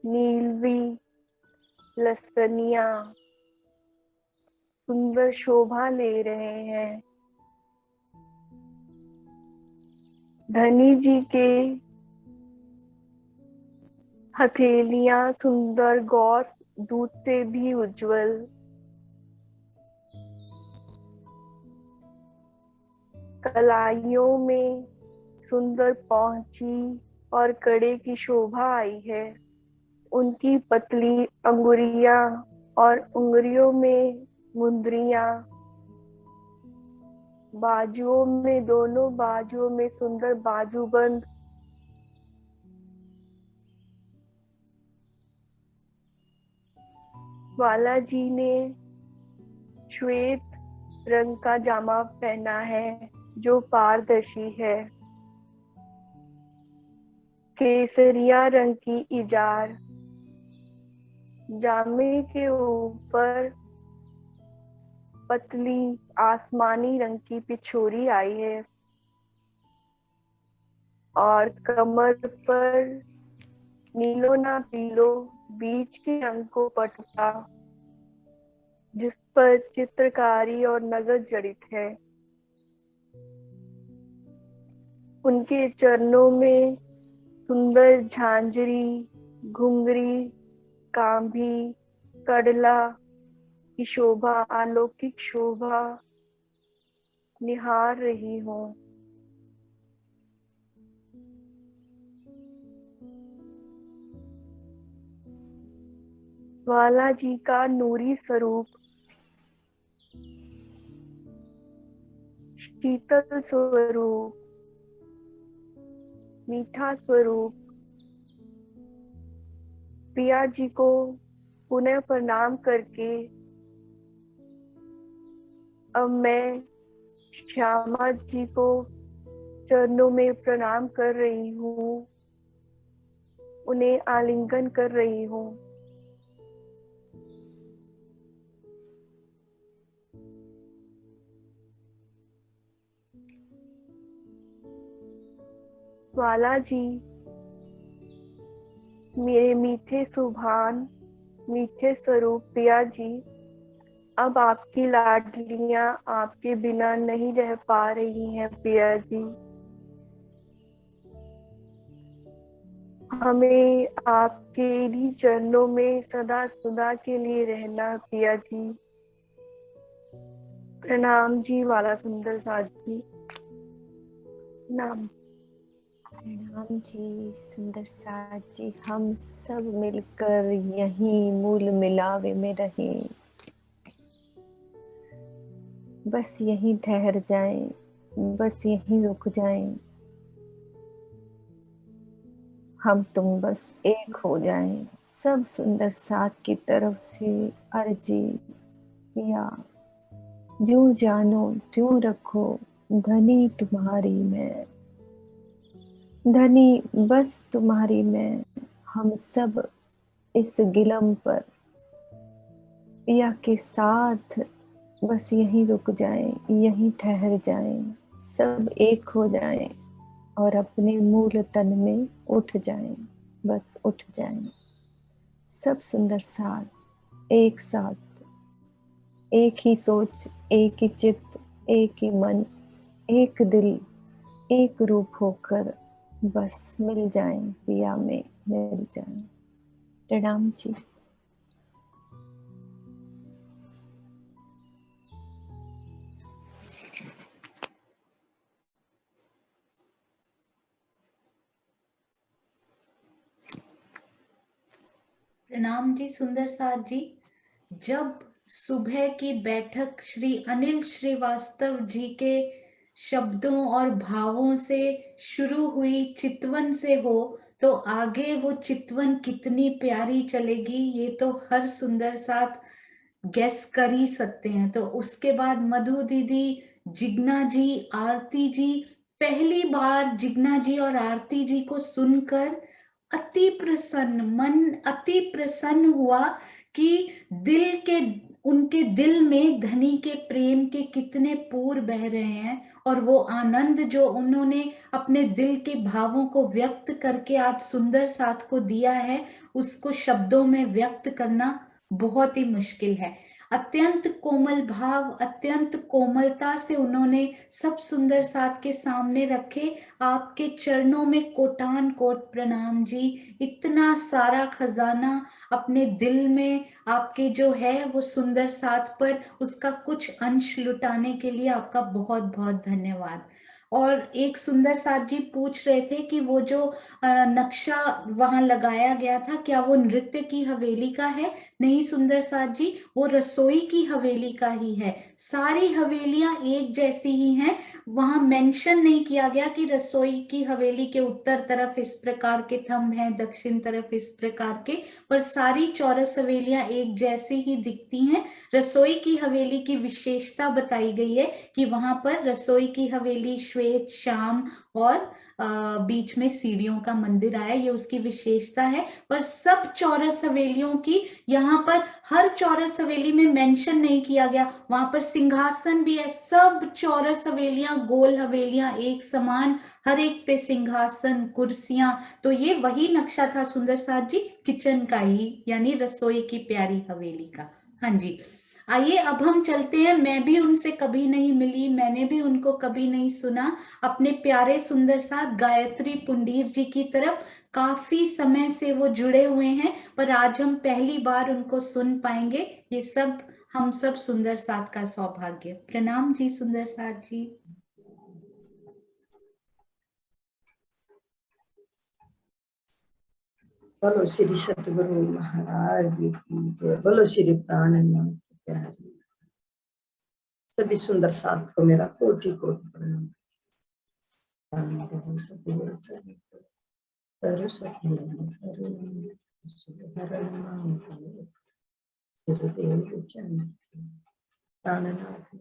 नीलवी, लसनिया सुंदर शोभा ले रहे हैं। धनी जी के हथेलियां सुंदर गौर दूध से भी उज्जवल। कलाइयों में सुंदर पहुंची और कड़े की शोभा आई है। उनकी पतली अंगुरियां और उंगलियों में मुंदरियां, बाजुओं में, दोनों बाजुओं में सुंदर बाजूबंद। वाला जी ने श्वेत रंग का जामा पहना है, जो पारदर्शी है। केसरिया रंग की इजार, जामे के ऊपर पतली आसमानी रंग की पिछोरी आई है और कमर पर नीलो ना पीलो बीच के रंग को पटुका, जिस पर चित्रकारी और नगद जड़ित है। उनके चरणों में सुंदर झांझरी, घुंघरी, कांभी, कड़ला की शोभा, अलौकिक शोभा निहार रही हूँ। वाला जी का नूरी स्वरूप, शीतल स्वरूप, मीठा स्वरूप, पिया जी को पुनः प्रणाम करके अब मैं श्यामा जी को चरणों में प्रणाम कर रही हूँ, उन्हें आलिंगन कर रही हूँ। वाला जी, मेरे मीठे सुभान, मीठे स्वरूप पिया जी, अब आपकी लाडलियां आपके बिना नहीं रह पा रही हैं पिया जी। हमें आपके ही चरणों में सदा सदा के लिए रहना पिया जी। प्रणाम जी वाला सुंदर साथ जी। नाम
प्रणाम जी सुंदर साथ जी। हम सब मिलकर यहीं मूल मिलावे में रहें, बस यहीं ठहर जाएं, बस यहीं रुक जाएं। हम तुम बस एक हो जाएं। सब सुंदर साथ की तरफ से अर्जी या जो जानो त्यों रखो, धनी तुम्हारी मैं, धनी बस तुम्हारी मैं। हम सब इस गिलम पर पिया के साथ बस यहीं रुक जाएं, यहीं ठहर जाएं, सब एक हो जाएं और अपने मूल तन में उठ जाएं, बस उठ जाएं। सब सुंदर साथ एक साथ, एक ही सोच, एक ही चित्त, एक ही मन, एक दिल, एक रूप होकर बस मिल जाएं, पिया में मिल जाएं। प्रणाम जी।
प्रणाम जी सुंदर साथ जी। जब सुबह की बैठक श्री अनिल श्रीवास्तव जी के शब्दों और भावों से शुरू हुई, चितवन से हो, तो आगे वो चितवन कितनी प्यारी चलेगी ये तो हर सुंदर साथ गेस कर ही सकते हैं। तो उसके बाद मधु दीदी, जिग्ना जी, आरती जी, पहली बार जिग्ना जी और आरती जी को सुनकर अति प्रसन्न, मन अति प्रसन्न हुआ कि दिल के, उनके दिल में धनी के प्रेम के कितने पूर बह रहे हैं, और वो आनंद जो उन्होंने अपने दिल के भावों को व्यक्त करके आज सुंदर साथ को दिया है, उसको शब्दों में व्यक्त करना बहुत ही मुश्किल है। अत्यंत कोमल भाव, अत्यंत कोमलता से उन्होंने सब सुंदर साथ के सामने रखे। आपके चरणों में कोटान कोट प्रणाम जी। इतना सारा खजाना अपने दिल में आपके जो है वो सुंदर साथ पर, उसका कुछ अंश लुटाने के लिए आपका बहुत बहुत धन्यवाद। और एक सुंदर साथ जी पूछ रहे थे कि वो जो नक्शा वहां लगाया गया था, क्या वो नृत्य की हवेली का है? नहीं सुंदर साथ जी, वो रसोई की हवेली का ही है। सारी हवेलियां एक जैसी ही हैं। वहां मेंशन नहीं किया गया कि रसोई की हवेली के उत्तर तरफ इस प्रकार के थंब हैं, दक्षिण तरफ इस प्रकार के, पर सारी चौरस हवेलियां एक जैसी ही दिखती हैं। रसोई की हवेली की विशेषता बताई गई है कि वहां पर रसोई की हवेली श्वेत, श्याम और बीच में सीढ़ियों का मंदिर आया, ये उसकी विशेषता है। पर सब चौरस हवेलियों की यहाँ पर हर चौरस हवेली में मेंशन नहीं किया गया। वहां पर सिंहासन भी है, सब चौरस हवेलियां, गोल हवेलियां एक समान, हर एक पे सिंहासन, कुर्सियां। तो ये वही नक्शा था सुंदर साथ जी, किचन का ही, यानी रसोई की प्यारी हवेली का। हाँ जी, आइए अब हम चलते हैं। मैं भी उनसे कभी नहीं मिली, मैंने भी उनको कभी नहीं सुना। अपने प्यारे सुंदर साथ गायत्री पुंडीर जी की तरफ काफी समय से वो जुड़े हुए हैं, पर आज हम पहली बार उनको सुन पाएंगे। ये सब हम सब सुंदर साथ का सौभाग्य। प्रणाम जी सुंदर साथ जी।
बोलो श्री सतगुरु महाराज जी की जय। बोलो श्री प्राणनाथ प्यारे। सभी सुंदर साथ को मेरा कोटि कोटि प्रणाम। सतगुरु करो सखी श्रीदेव चंद प्राणनाथ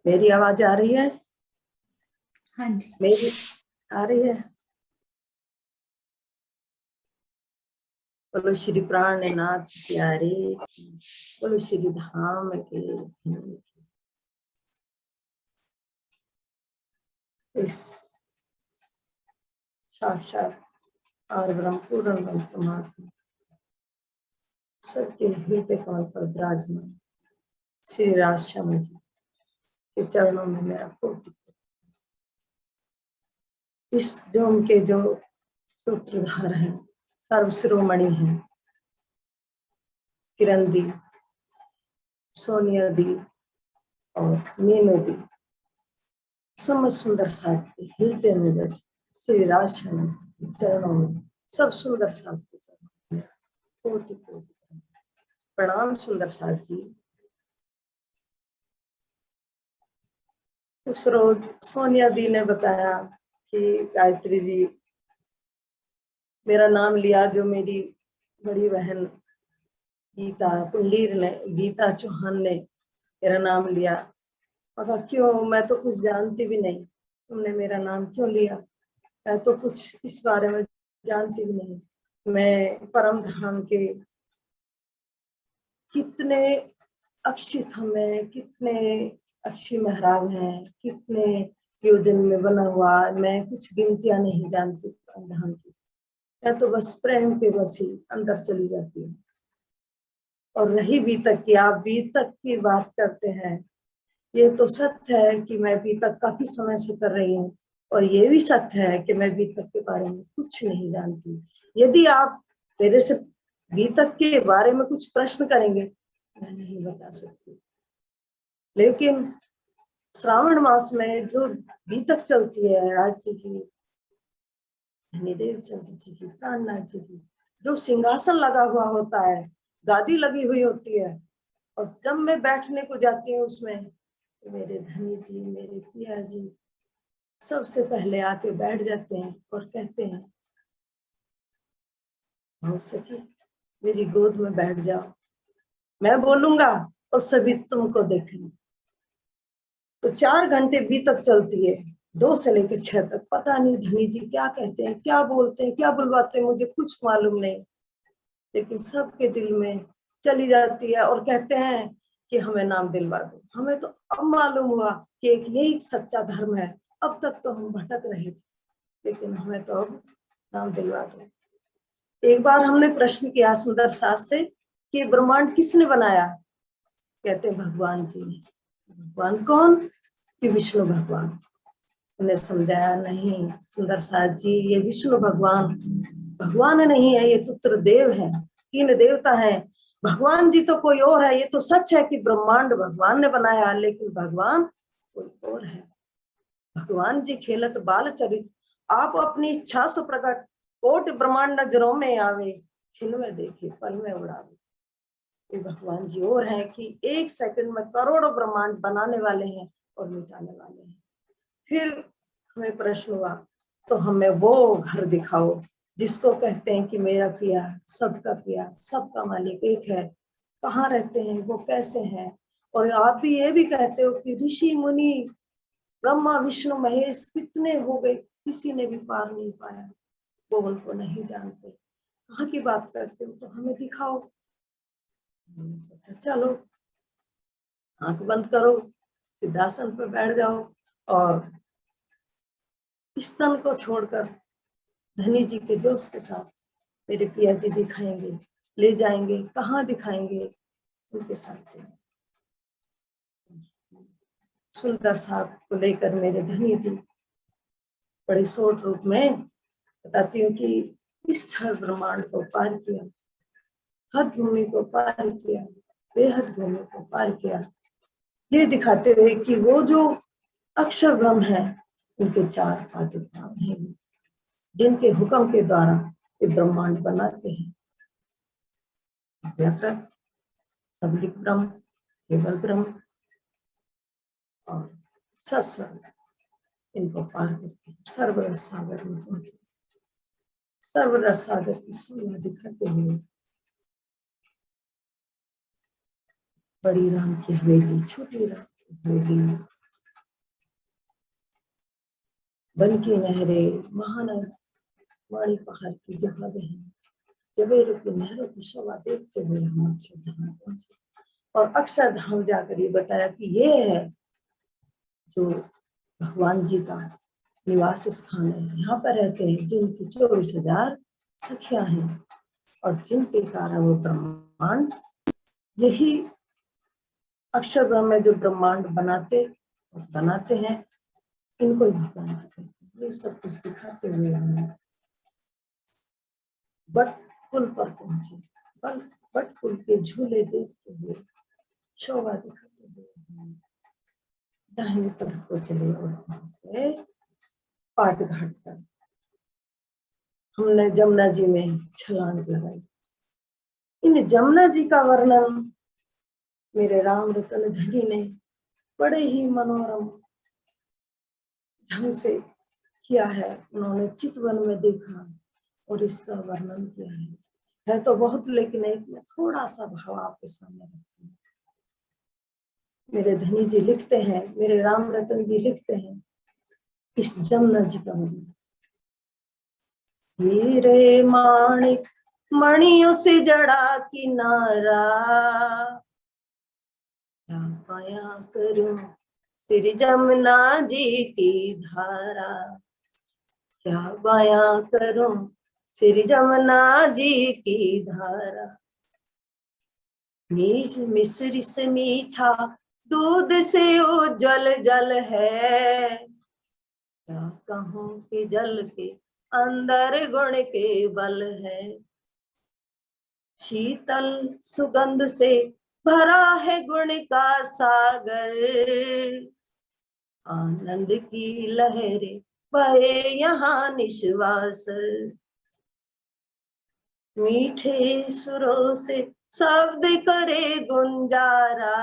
मेरी आवाज आ रही है?
हाँ जी,
मेरी आ रही है। बोलो श्री प्राणनाथ प्यारे, बोलो श्री धाम के इस साक्षात और ब्रह्मपूर्ण परमात्मा सबके हृदय कमल पर विराजमान श्री राजश्याम जी के चरणों में मेरा कोटि। इस जोम के जो सूत्रधार हैं, सर्वशिरोमणि हैं, किरण दी, सोनिया दी और मीनू दी, समझ सुंदर साथ के हृदय में बैठे श्री राजश्याम के चरणों में, सब सुंदर साथ के चरणों में कोटि कोटि प्रणाम। सुंदर साथ जी, उस रोज सोनिया दी ने बताया कि गायत्री जी मेरा नाम लिया, जो मेरी बड़ी बहन गीता पुंडीर ने, गीता चौहान ने मेरा नाम लिया। और क्यों, मैं तो कुछ जानती भी नहीं, तुमने मेरा नाम क्यों लिया? मैं तो कुछ इस बारे में जानती भी नहीं। मैं परम धाम के कितने अक्षी थम है, कितने अक्षी महराब हैं, कितने योजन में बना हुआ, मैं कुछ गिनतियां नहीं जानती धाम की, मैं तो बस प्रेम के बस ही अंदर चली जाती हूँ। और रही बीतक की, आप बीतक की बात करते हैं, ये तो सत्य है कि मैं बीतक काफी समय से कर रही हूँ, और ये भी सत्य है कि मैं बीतक के बारे में कुछ नहीं जानती। यदि आप मेरे से बीतक के बारे में कुछ प्रश्न करेंगे, मैं नहीं बता सकती। लेकिन श्रावण मास में जो बीतक चलती है राज्य की, धनीदेव चंद्र जी की, प्राणनाथ जी की, जो सिंहासन लगा हुआ होता है, गादी लगी हुई होती है, और जब मैं बैठने को जाती हूँ उसमें, तो मेरे धनी जी, मेरे पिया जी सबसे पहले आके बैठ जाते हैं और कहते हैं, हो सके मेरी गोद में बैठ जाओ, मैं बोलूंगा और सभी तुमको देखेंगे। तो 4 घंटे बीतक चलती है, 2 से लेकर 6 तक। पता नहीं धनी जी क्या कहते हैं, क्या बोलते हैं, क्या बुलवाते हैं, मुझे कुछ मालूम नहीं, लेकिन सबके दिल में चली जाती है और कहते हैं कि हमें नाम दिलवा दो। हमें तो अब मालूम हुआ कि एक यही सच्चा धर्म है। अब तक तो हम भटक रहे थे, लेकिन हमें तो अब नाम दिलवा दो। एक बार हमने प्रश्न किया सुंदर सास से कि ब्रह्मांड किसने बनाया? कहते भगवान जी ने। भगवान कौन? कि विष्णु भगवान। उन्हें समझाया, नहीं सुंदर सास जी, ये विष्णु भगवान भगवान नहीं है, ये तो त्रिदेव है, 3 देवता हैं। भगवान जी तो कोई और है। ये तो सच है कि ब्रह्मांड भगवान ने बनाया, लेकिन भगवान कोई और है। भगवान जी खेलत बाल चरित, आप अपनी इच्छा से प्रकट, कोट ब्रह्मांड नजरों में आवे, खिल में देखे पल में उड़ावे। ये भगवान जी और हैं कि 1 सेकंड में करोड़ों ब्रह्मांड बनाने वाले हैं और मिटाने वाले हैं। फिर हमें प्रश्न हुआ, तो हमें वो घर दिखाओ जिसको कहते हैं कि मेरा पिया, सबका पिया, सबका मालिक एक है। कहाँ रहते हैं वो, कैसे हैं? और आप भी ये भी कहते हो कि ऋषि मुनि ब्रह्मा विष्णु महेश कितने हो गए, किसी ने भी पार नहीं पाया, वो उनको नहीं जानते। कहाँ की बात करते हो, तो हमें दिखाओ। मैंने सोचा चलो आंख बंद करो, सिद्धासन पर बैठ जाओ, और इस तन को छोड़कर धनी जी के जोश के साथ मेरे पिया जी दिखाएंगे, ले जाएंगे। कहाँ दिखाएंगे? उनके साथ चलेंगे। सुंदर साहब को लेकर मेरे धनी जी बड़े शॉर्ट रूप में बताती हूँ कि इस क्षर ब्रह्मांड को पार किया, हद भूमि को पार किया, बेहद भूमि को पार किया, ये दिखाते हुए कि वो जो अक्षर ब्रह्म है, उनके 4 पादुकाएं हैं, जिनके हुक्म के द्वारा ये ब्रह्मांड बनाते हैं। व्याकृत, सबलिक ब्रह्म, केवल ब्रह्म और सस्वर, इनको पार करके सर्वरस सागर में पहुंचे। सर्वरस सागर की सीमा दिखाते हुए बड़ी राम की हवेली, छोटी राम की हवेली, बन की नहरें, महानद, वाणी पहाड़ की जगह हैं, जबेरों की नहरों की शोभा देखते हुए हम अक्षरधाम पहुंचे। और अक्षरधाम जाकर ये बताया कि ये है जो भगवान जी का निवास स्थान है। यहाँ पर रहते हैं जिनकी 24,000 सखियां हैं, और जिनके कारण वो ब्रह्मांड, यही अक्षर ब्रह्म में जो ब्रह्मांड बनाते हैं, इनको ही भगवान जी कहते हैं। ये सब कुछ दिखाते हुए हमें बट पुल पर पहुंचे। बट पुल के झूले देखते हुए, शोभा दिखाते हुए दाहिने तरफ को चले और पहुंच गए पाट घाट पर। हमने जमुना जी में छलांग लगाई। इन जमुना जी का वर्णन मेरे राम रतन धनी ने बड़े ही मनोरम ढंग से किया है। उन्होंने चितवन में देखा और इसका वर्णन किया है तो बहुत, लेकिन एक में थोड़ा सा भाव आपके सामने रखती हूँ। मेरे धनी जी लिखते हैं, मेरे राम रतन जी लिखते हैं इस जमुना जी का वर्णन। हीरे माणिक मणियों से जड़ा किनारा, क्या पाया करूं श्री जमुना जी की धारा, क्या बयां करूं श्री जमुना जी की धारा। मिश्री से मीठा, दूध से उज्जवल जल है, क्या कहूं कि जल के अंदर गुण के बल है। शीतल सुगंध से भरा है गुण का सागर, आनंद की लहरें बहे यहाँ निश्वास। मीठे सुरों से शब्द करे गुंजारा,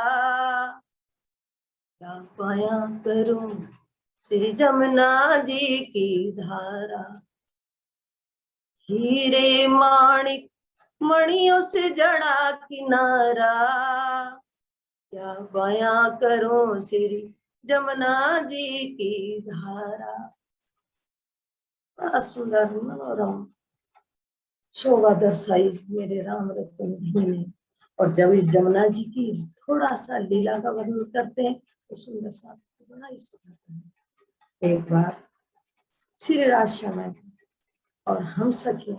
क्या बयां करूं श्री जमुना जी की धारा। हीरे माणिक मणियों से जड़ा किनारा, क्या बयां करूं श्री जमुना जी की धारा। बड़ा सुंदर मनोरम शोभा दर्शाई मेरे राम रतन जी ने। और जब इस जमुना जी की थोड़ा सा लीला का वर्णन करते हैं तो सुंदर सा बड़ा ही सुंदर है। एक बार श्री राजश्यामा और हम सखी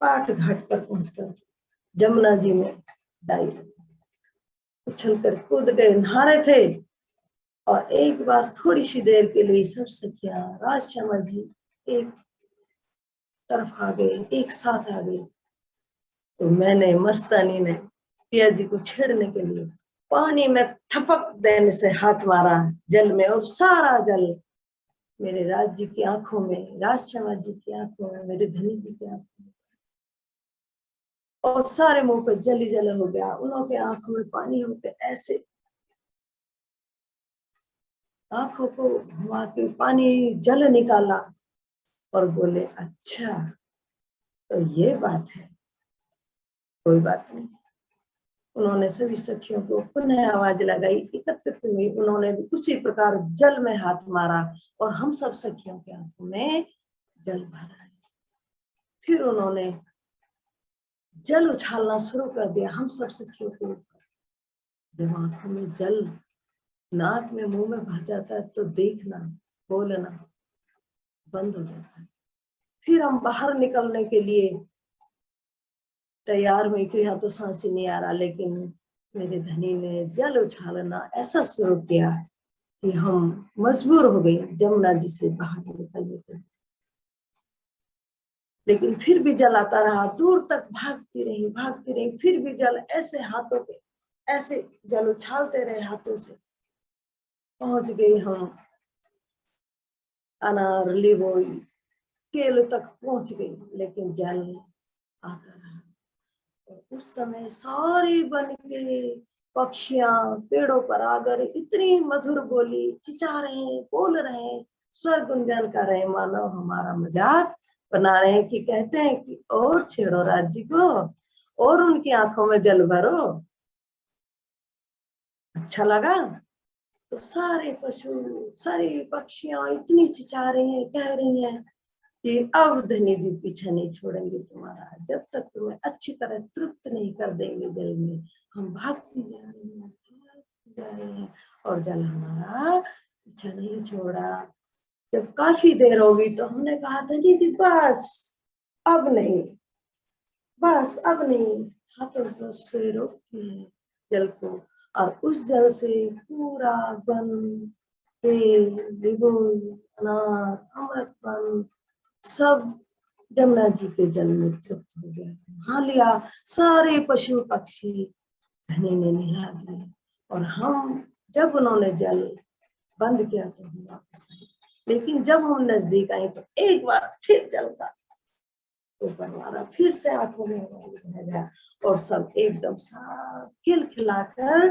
पाट घाट पर पहुंचकर जमुना जी में डाई उछल कर कूद गए, नहा रहे थे। और एक बार थोड़ी सी देर के लिए सब सखियां राजश्यामा जी एक तरफ आ गए, एक साथ आ गए। तो मैंने मस्तानी ने पिया जी को छेड़ने के लिए पानी में थपक देने से हाथ मारा जल में, और सारा जल मेरे राज जी की आंखों में, राजश्यामा जी की आंखों में, मेरे धनी जी की आंखों में, और सारे मुंह पे जल ही जल हो गया। उन्होंने आंखों में पानी होते ऐसे आंखों को घुमा के पानी जल निकाला और बोले, अच्छा तो ये बात है, कोई बात नहीं। उन्होंने सभी सखियों को पुनः आवाज लगाई, एकत्रित हुई। उन्होंने भी उसी प्रकार जल में हाथ मारा और हम सब सखियों के हाथों में जल भरा। फिर उन्होंने जल उछालना शुरू कर दिया हम सब सखियों के ऊपर। जब आंखों में जल नाक में मुंह में भर जाता है तो देखना बोलना बंद हो जाता है। फिर हम बाहर निकलने के लिए तैयार हुए कि यहाँ तो सांस ही नहीं आ रहा, लेकिन मेरे धनी ने जल उछालना ऐसा शुरू किया कि हम मजबूर हो गए जमुना जी से बाहर निकलने के लिए। लेकिन फिर भी जल आता रहा, दूर तक भागती रही, फिर भी जल ऐसे हाथों पे ऐसे जल उछालते रहे हाथों से। पहुंच गए हम अनार लिबोई केल तक पहुंच गई, लेकिन जल आता रहा। और उस समय सारे बन के पक्षियां पेड़ों पर आकर इतनी मधुर बोली चिचा रहे, बोल रहे, स्वर गुंजन कर रहे, मानो हमारा मजाक बना रहे हैं कि कहते हैं कि और छेड़ो राज्य को और उनकी आंखों में जल भरो। अच्छा लगा। तो सारे पशु सारी पक्षियां इतनी चिचा रही हैं, कह रही हैं कि अब धनी जी पीछा नहीं छोड़ेंगे तुम्हारा, जब तक तुम्हें अच्छी तरह तृप्त नहीं कर देंगे जल में। हम भागती जा रहे हैं और जल हमारा पीछा नहीं छोड़ा। जब काफी देर होगी तो हमने कहा धनी जी बस अब नहीं, बस अब नहीं। हाथों से रोकती है जल को, और उस जल से पूरा वन, तेल, विभून, अनार, अमृतवन सब जमुना जी के जल में तृप्त हो गया। नहा लिया सारे पशु पक्षी, धनी ने नहा दिए। और हम जब उन्होंने जल बंद किया तो हम वापस आए। लेकिन जब हम नजदीक आए तो एक बार फिर जल का ऊपर वाला फिर से आंखों में बह गया और सब एकदम साफ खिलखिलाकर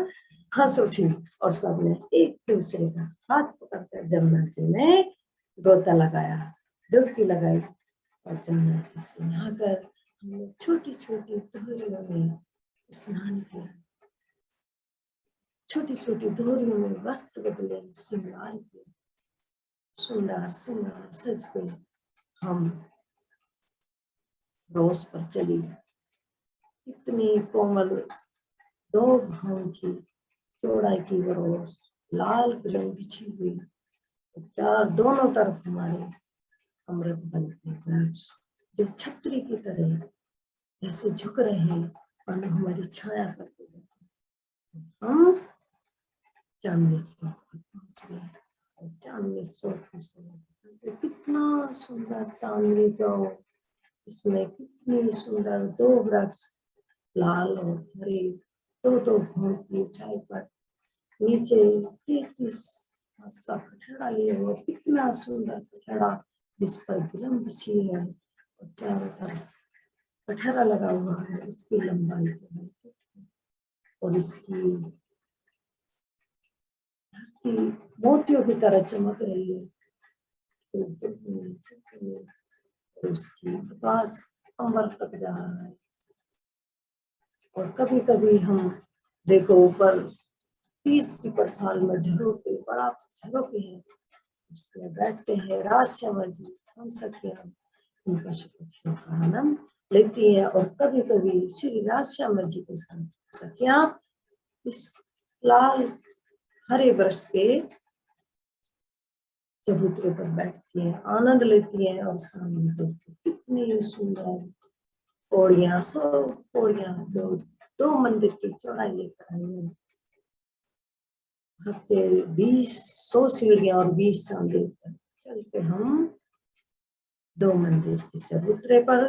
हंस उठी। और सबने एक दूसरे का हाथ पकड़कर जमुना जी में गोता लगाया, डुबकी लगाई। और जमुना जी से नहाकर हमने छोटी छोटी धोरियों में स्नान किया, छोटी छोटी धोरियों में वस्त्र बदले, श्रृंगार किया, सुंदर सुंदर सज गए। हम रोज पर चली, इतनी कोमल दो भाव की चौड़ाई की ओर लाल पलंग बिछी हुई, चार दोनों तरफ हमारे अमृत बन के वृक्ष जो छतरी की तरह ऐसे झुक रहे हैं और हमारी छाया करते हैं। हम चांदनी चौक पर पहुंच गए और चांदनी चौक से कितना सुंदर चांदनी चौक, इसमें कितनी सुंदर दो वृक्ष लाल और हरे, दो दो फूल की ऊंचाई पर, नीचे 33 का कठड़ा लिए हुए, कितना सुंदर कठड़ा जिस पर गिलम बिछी है और चारों तरफ कठड़ा लगा हुआ है। इसकी लंबाई और इसकी धरती मोतियों की तरह चमक रही है, और उसकी प्रकाश अंबर तक जा रहा है। और कभी कभी हम देखो ऊपर 30 साल में झरोके, बड़ा झरोके हैं, उसमें बैठते हैं राजश्यामा जी, हम सखियां उन पशु पक्षियों का आनंद लेती है। और कभी कभी श्री राजश्यामा जी के साथ सखियां इस लाल हरे वृक्ष के चबूतरे पर बैठती हैं, आनंद लेती हैं और सामने देखती कितनी सुंदर पौड़ियां, 100 पौड़ियां जो 2 मंदिर की चौड़ाई लेकर आई है। हफ्ते 20 सीढ़ियां और 20 चांदे चल के हम 2 मंदिर के चबूतरे पर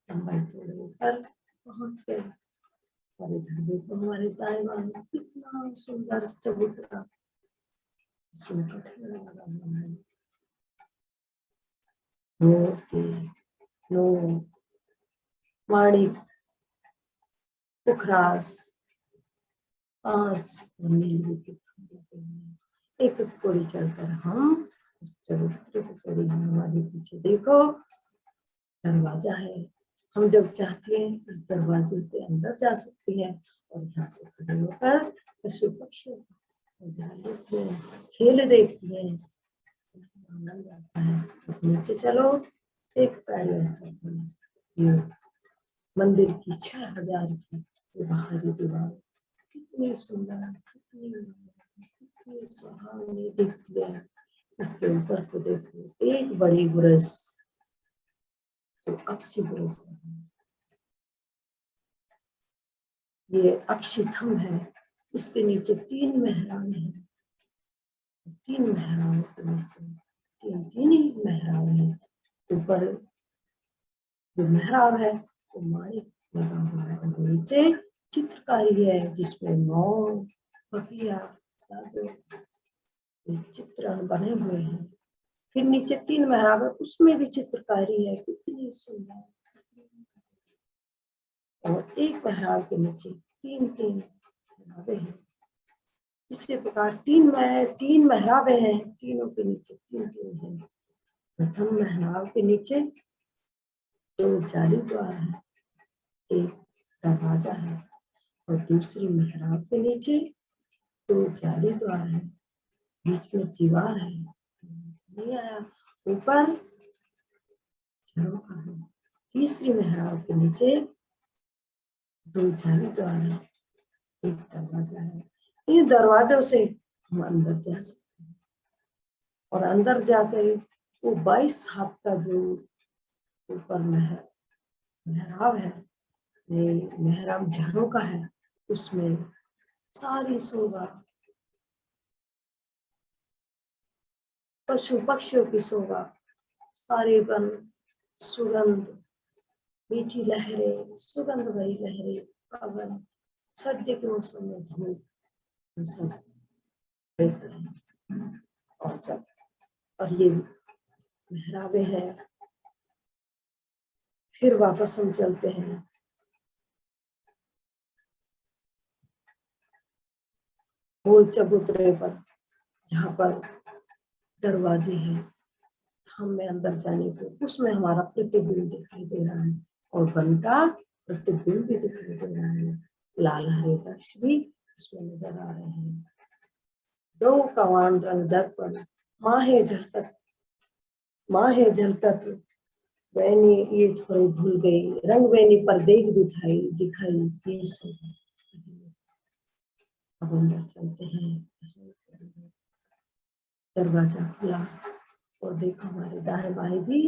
पहुंच गए। और इधर देखो हमारे दाएं कितना सुंदर चबूतरा, इसमें कठड़ा लगा हुआ है, माणिक, पुखरास, एक कोड़ी चढ़कर हम हमारे पीछे देखो दरवाजा है। हम जब चाहते हैं इस दरवाजे के अंदर जा सकते हैं और यहाँ से खड़े होकर पशु पक्षी देखते हैं, खेल देखती हैं, आनंद आता है। नीचे चलो, एक पैर मंदिर की 6000 की बाहरी दीवार कितनी सुंदर, कितनी सुहावनी दिखती है। इसके ऊपर को देखो एक बड़ी बुरज जो अक्षी बुरज है, ये अक्षिथम है, इसके नीचे 3 मेहराब हैं, 3 मेहराब के नीचे तीन ही मेहराब है। ऊपर जो मेहराब है वो माणिक लगा हुआ है और नीचे चित्रकारी है जिसमें मोर, पपिया, चित्रण बने हुए हैं। फिर नीचे 3 मेहराब है, उसमें भी चित्रकारी है, कितनी सुंदर। और एक मेहराब के नीचे 3 मेहराबें हैं। इसी प्रकार 3 मेहराबें हैं, तीनों के नीचे 3 हैं। प्रथम मेहराब के नीचे 2 जाली द्वार है, एक दरवाजा है, और दूसरी मेहराब के नीचे 2 जाली द्वार है, बीच में दीवार है, नहीं आया, ऊपर झरोखा है। तीसरी मेहराब के नीचे 2 जाली द्वार है, एक दरवाजा है। इन दरवाजों से हम अंदर जा सकते हैं और अंदर जाकर वो 22 हाथ का जो ऊपर मेहराब है, मेहराब झरोखा है, उसमें सारी शोभा, पशु पक्षियों की शोभा, सारे वन, सुगंध, मीठी लहरें, सुगंध भरी लहरें, पवन, सर्दी के मौसम में धूप, सब देखते हैं। और जब और ये मेहराबे हैं, फिर वापस हम चलते हैं। गोल चबूतरे पर जहाँ पर दरवाजे हैं, हमें अंदर जाने को, उसमें हमारा प्रतिबिंब दिखाई दे रहा है और वन का प्रतिबिंब भी दिखाई दे रहा है। लाल हरे वृक्ष भी उसमें नजर आ रहे हैं। 2 कवान रंग दर्पण, माहे झलकत वैनी, ये थोड़ी भूल गई, रंग वैनी पर देख दिखाई अब अंदर चलते हैं। दरवाजा खुला और देखो हमारे दाएं बाएं भी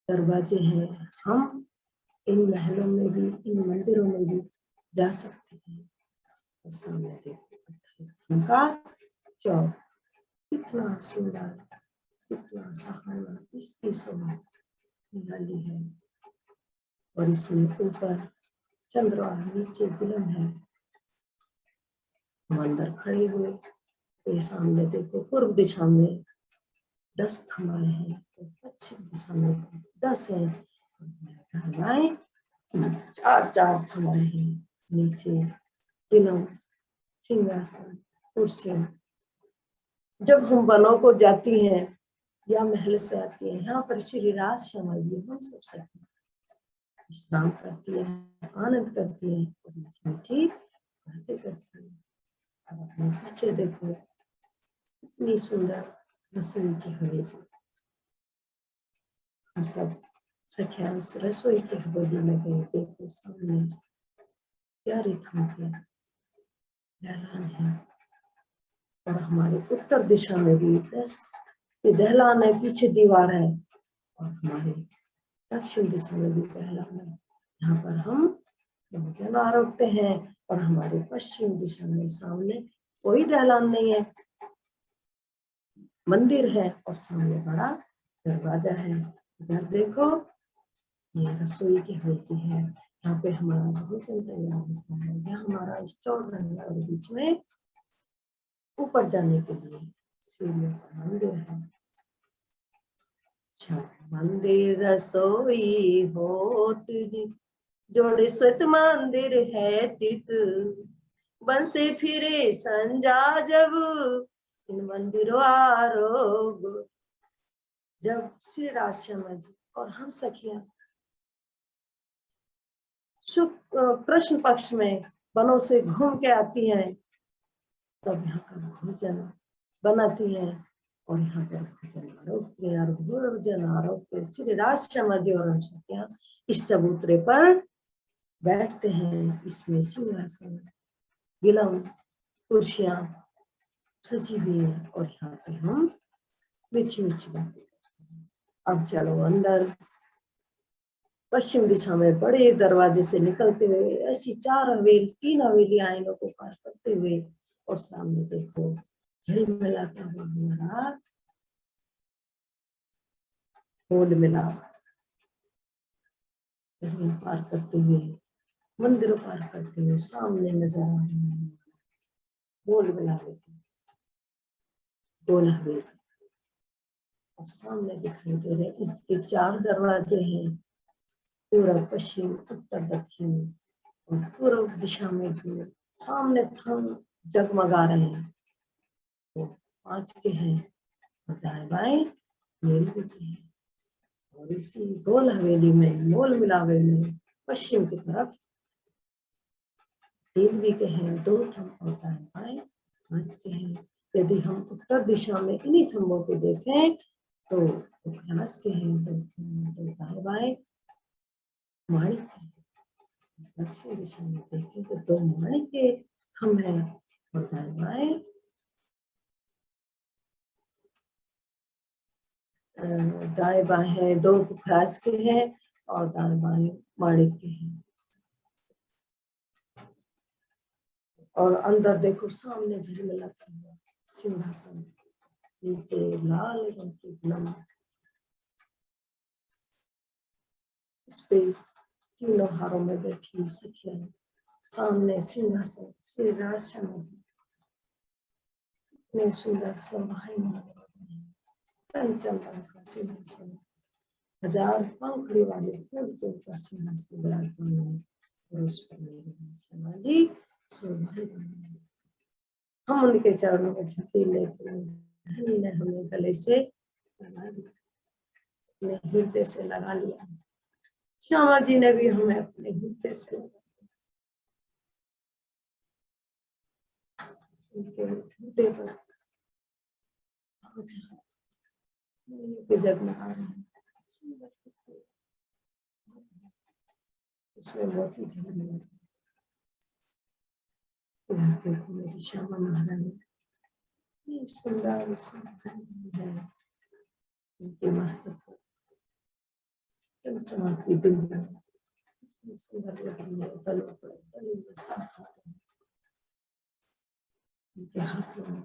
दरवाजे हैं। हम इन महलों में भी, इन मंदिरों में भी जा सकते हैं। और सामने देखो 28 स्तंभ का चौक, कितना सुंदर, कितना सहाना, इसकी शोभा निराली है। और इसमें ऊपर चंद्र और नीचे दिलम है। हम अंदर खड़े हुए, ये सामने देखो पूर्व दिशा में 10 थमाए हैं, पश्चिम दिशा में 10 है, 4 थमाए हैं। नीचे दिलम, सिंहासन, कुर्सियां। जब हम वनों को जाती हैं या महल से आती हैं, यहाँ पर श्री राज श्यामा जी हम सब सखी विश्राम करती है, आनंद करती है और मीठी मीठी बातें करती है। अब अपने पीछे देखो इतनी सुंदर रसोई की हवेली। हम सब सखिया उस रसोई की हवेली में गए। देखो सामने प्यारे थम के दहलान है और हमारे उत्तर दिशा में भी 10 दहलान है, पीछे दीवार है। और हमारे दक्षिण दिशा में भी दहलान है, यहाँ पर हम भोजन आरोपते हैं। और हमारे पश्चिम दिशा में सामने कोई दहलान नहीं है, मंदिर है और सामने बड़ा दरवाजा है। इधर देखो ये रसोई की हवेली है, यहाँ पे हमारा भोजन तैयार होता है। यहाँ हमारा स्टोर है और बीच में ऊपर जाने के लिए सीढ़ियों का मंदिर है। मंदिर रसोई होत जोड़े श्वेत मंदिर है तित, बंसे फिरे संजा जब इन मंदिरों आरोग। जब श्री राज श्यामा जी और हम सखियां कृष्ण पक्ष में वनों से घूम के आती हैं, तब यहाँ का भोजन बनाती हैं और यहाँ पर भोजन आरोपते हैं। और भोजन आरोपते श्री राज श्यामा जी और हम सखियां इस चबूतरे पर बैठते हैं। इसमें सिंहासन, गिलम, कुर्सियां सजी हुई है और यहाँ पे हम मीठी मीठी बातें करते हैं। अब चलो अंदर। पश्चिम दिशा में बड़े दरवाजे से निकलते हुए ऐसी 3 हवेली आयनों को पार करते हुए और सामने देखो झिलमिलाता हुआ हमारा होल मिला पार करते हुए, मंदिर पार करते हुए सामने नजर आ रहे हैं होल मिला गोल हवेली। और सामने दिखाई दे रहे इसके 4 दरवाजे हैं, पूर्व, पश्चिम, उत्तर, दक्षिण। और पूर्व दिशा में भी सामने थम जगमगा रहे हैं, तो 5 के हैं और दाएं बाएं मेल के हैं। और इसी गोल हवेली में मोल मिलावे में पश्चिम की तरफ 3 भी के हैं, 2 थम और दाएं बाएं 5 के हैं। यदि हम उत्तर दिशा में इन्हीं थम्बों को देखें तो 50 के हैं, 2 दाएं बाएं माणिक है। दक्षिण दिशा में देखें तो 2 माणिक के थम है और दाएं बाएं दाएं बाएं है 2 खास के हैं और दाएं बाएं माणिक के हैं। और अंदर देखो सामने झिलमिलाता हुआ सिंहासन, नीचे लाल रंग की गुलाम, इस पे 3 हारों में बैठी सखियां। सामने सिंहासन श्री राज श्यामा जी इतने सुंदर शोभायमान चंदन का सिंहासन, 1000 पंखड़ी वाले फूल के ऊपर सिंहासन विराजमान है और उस पर मेरे श्यामा जी शोभायमान। हम उनके चरणों में झुके लेते हैं, ने हमें गले से लगा लिया, अपने हृदय से लगा लिया। श्यामा जी ने भी हमें अपने हृदय से लगा उनके हृदय पर जगमगा रहे हैं। उसमें मोती झिलमिलाते इधर देखो मेरी श्यामा महारानी, ये सुंदर है, उनके मस्तक पर चमचमाती बिंदिया सुंदर लग रही है, गलों पर गले में साफ है, उनके हाथों में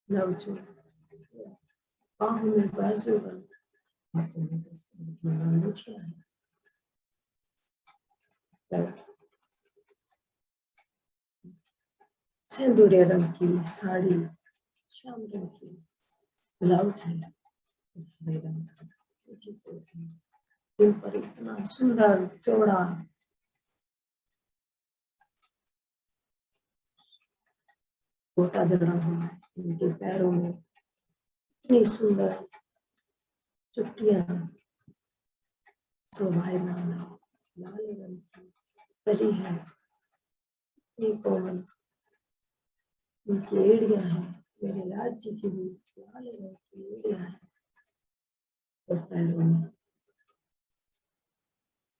लवचो, बाहों में बाजू बंद, हाथों में मुठिया है, सिंदूर रंग की साड़ी, श्याम रंग की ब्लाउज है, हरे रंग का दिल पर इतना सुंदर चौड़ा गोटा जड़ा हुआ है, उनके पैरों में इतनी सुंदर चुट्टियां शोभायमान है, लाल रंग की परी है, इतनी कोमल उनकी एड़ियां हैं, मेरे राज्य की भी लाल रंग की एड़ियां हैं, और पैरों में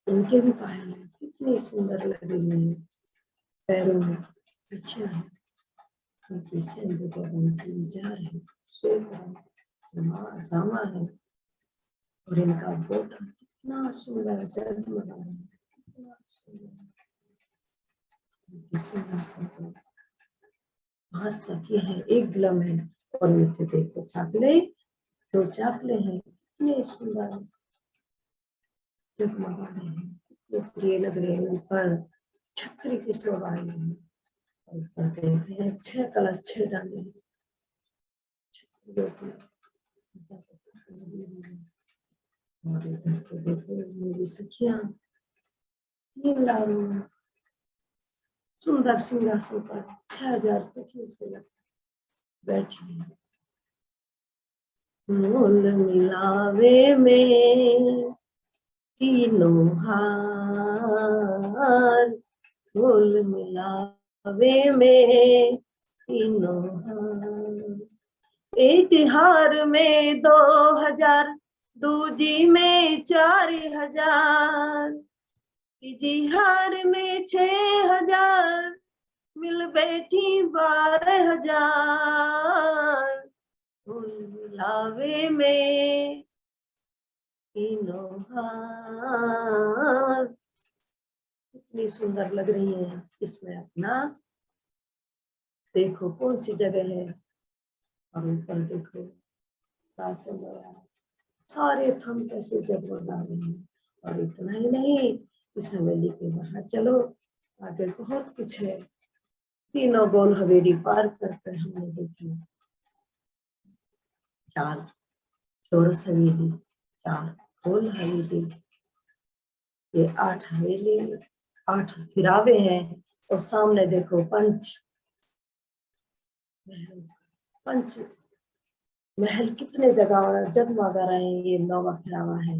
उनके भी पायल है, कितनी सुंदर लग रही है, पैरों में बिछिया है, उनकी सिंदूर का रंग की जार है, श्वेत रंग जामा है, और इनका गोटा कितना सुंदर जगमगा रहा है, कितना सुंदर सिंहासन पर घास तकिए हैं, एक गिलम है, और नीचे देखो चाकले, दो चाकले हैं, इतने सुंदर जगमगा रहे हैं, कितने प्रिय लग रहे हैं, ऊपर छतरी की शोभा है, और ऊपर देख रहे हैं 6 कलर 6 डाले हैं, और इधर तो देखो मेरी सखियां 3 लारू सुंदर सिंहासन पर 6000 तकियों से बैठी है, मोल मिलावे में तीनों हार, मोल मिलावे में तीनों हार, एक हार में 2000, दूजी में 4000, तीजी हार में 6000, मिल बैठी 12000, फूल मिलावे में तीनों हार, कितनी सुंदर लग रही है। इसमें अपना देखो कौन सी जगह है, और ऊपर देखो सारे थम कैसे जगमगा रहे हैं। और इतना ही नहीं, इस हवेली के बाहर चलो, आगे बहुत कुछ है। तीनों गोल हवेली पार करते हमने देखी, 4 चौरस हवेली, 4 गोल हवेली, ये 8 हवेली, 8 फिरावे हैं। और सामने देखो पंच महल कितने जगह जगमगा रहे हैं, ये 9वां फिरावा है।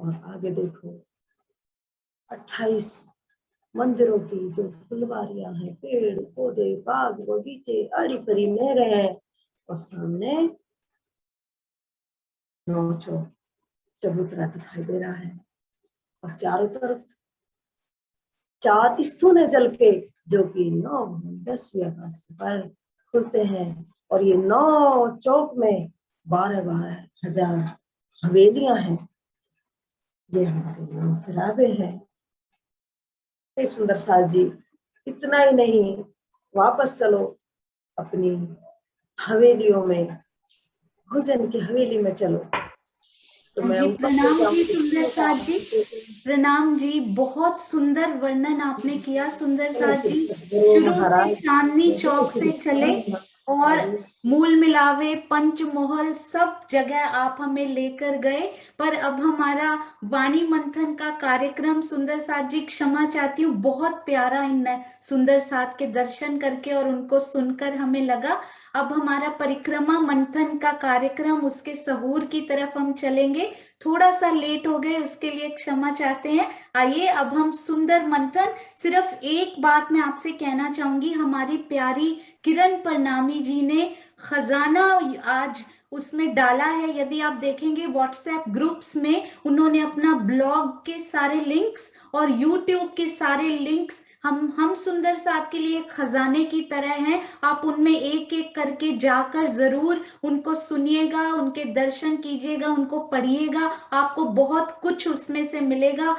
और आगे देखो 28 मंदिरों की जो फुलवारियां हैं, पेड़ पौधे, बाग बगीचे, आड़ी परी नहरें हैं। और सामने 9 चबूतरा दिखाई दे रहा है, और चारों तरफ 4 स्थूल जल के, जो कि 9 10वीं आकाश पर खुलते हैं। और ये 9 चौक में 12 हजार हवेलियां हैं। ये हमारे 9 फिरावे हैं। सुंदर साज जी, इतना ही नहीं, वापस चलो अपनी हवेलियों में, भोजन की हवेली में चलो। तो मैं
प्रणाम जी सुंदर साज जी, प्रणाम जी। बहुत सुंदर वर्णन आपने किया सुंदर साज जी। शुरू से चांदनी चौक से चले और मूल मिलावे, पंचमोहल, सब जगह आप हमें लेकर गए। पर अब हमारा वाणी मंथन का कार्यक्रम, सुंदर साथ जी क्षमा चाहती हूँ, बहुत प्यारा इन सुंदर साथ के दर्शन करके और उनको सुनकर हमें लगा अब हमारा परिक्रमा मंथन का कार्यक्रम, उसके सहूर की तरफ हम चलेंगे। थोड़ा सा लेट हो गए, उसके लिए क्षमा चाहते हैं। आइए अब हम सुंदर मंथन। सिर्फ एक बात मैं आपसे कहना चाहूंगी, हमारी प्यारी किरण परनामी जी ने खजाना आज उसमें डाला है। यदि आप देखेंगे व्हाट्सएप ग्रुप्स में उन्होंने अपना ब्लॉग के सारे लिंक्स और यूट्यूब के सारे लिंक्स हम सुंदर साथ के लिए खजाने की तरह हैं। आप उनमें एक एक करके जाकर जरूर उनको सुनिएगा, उनके दर्शन कीजिएगा, उनको पढ़िएगा, आपको बहुत कुछ उसमें से मिलेगा।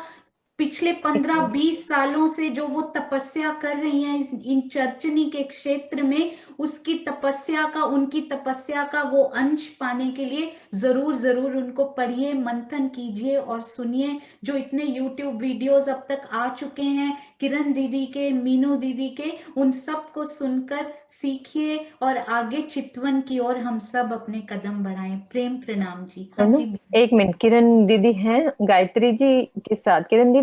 पिछले 15-20 सालों से जो वो तपस्या कर रही हैं इन चर्चनी के क्षेत्र में, उसकी तपस्या का, उनकी तपस्या का वो अंश पाने के लिए जरूर जरूर उनको पढ़िए, मंथन कीजिए और सुनिए। जो इतने YouTube वीडियोस अब तक आ चुके हैं किरण दीदी के, मीनू दीदी के, उन सब को सुनकर सीखिए और आगे चितवन की ओर हम सब अपने कदम बढ़ाएं। प्रेम प्रणाम जी। हाँ जी,
एक मिनट, किरण दीदी हैं गायत्री जी के साथ। किरण दीदी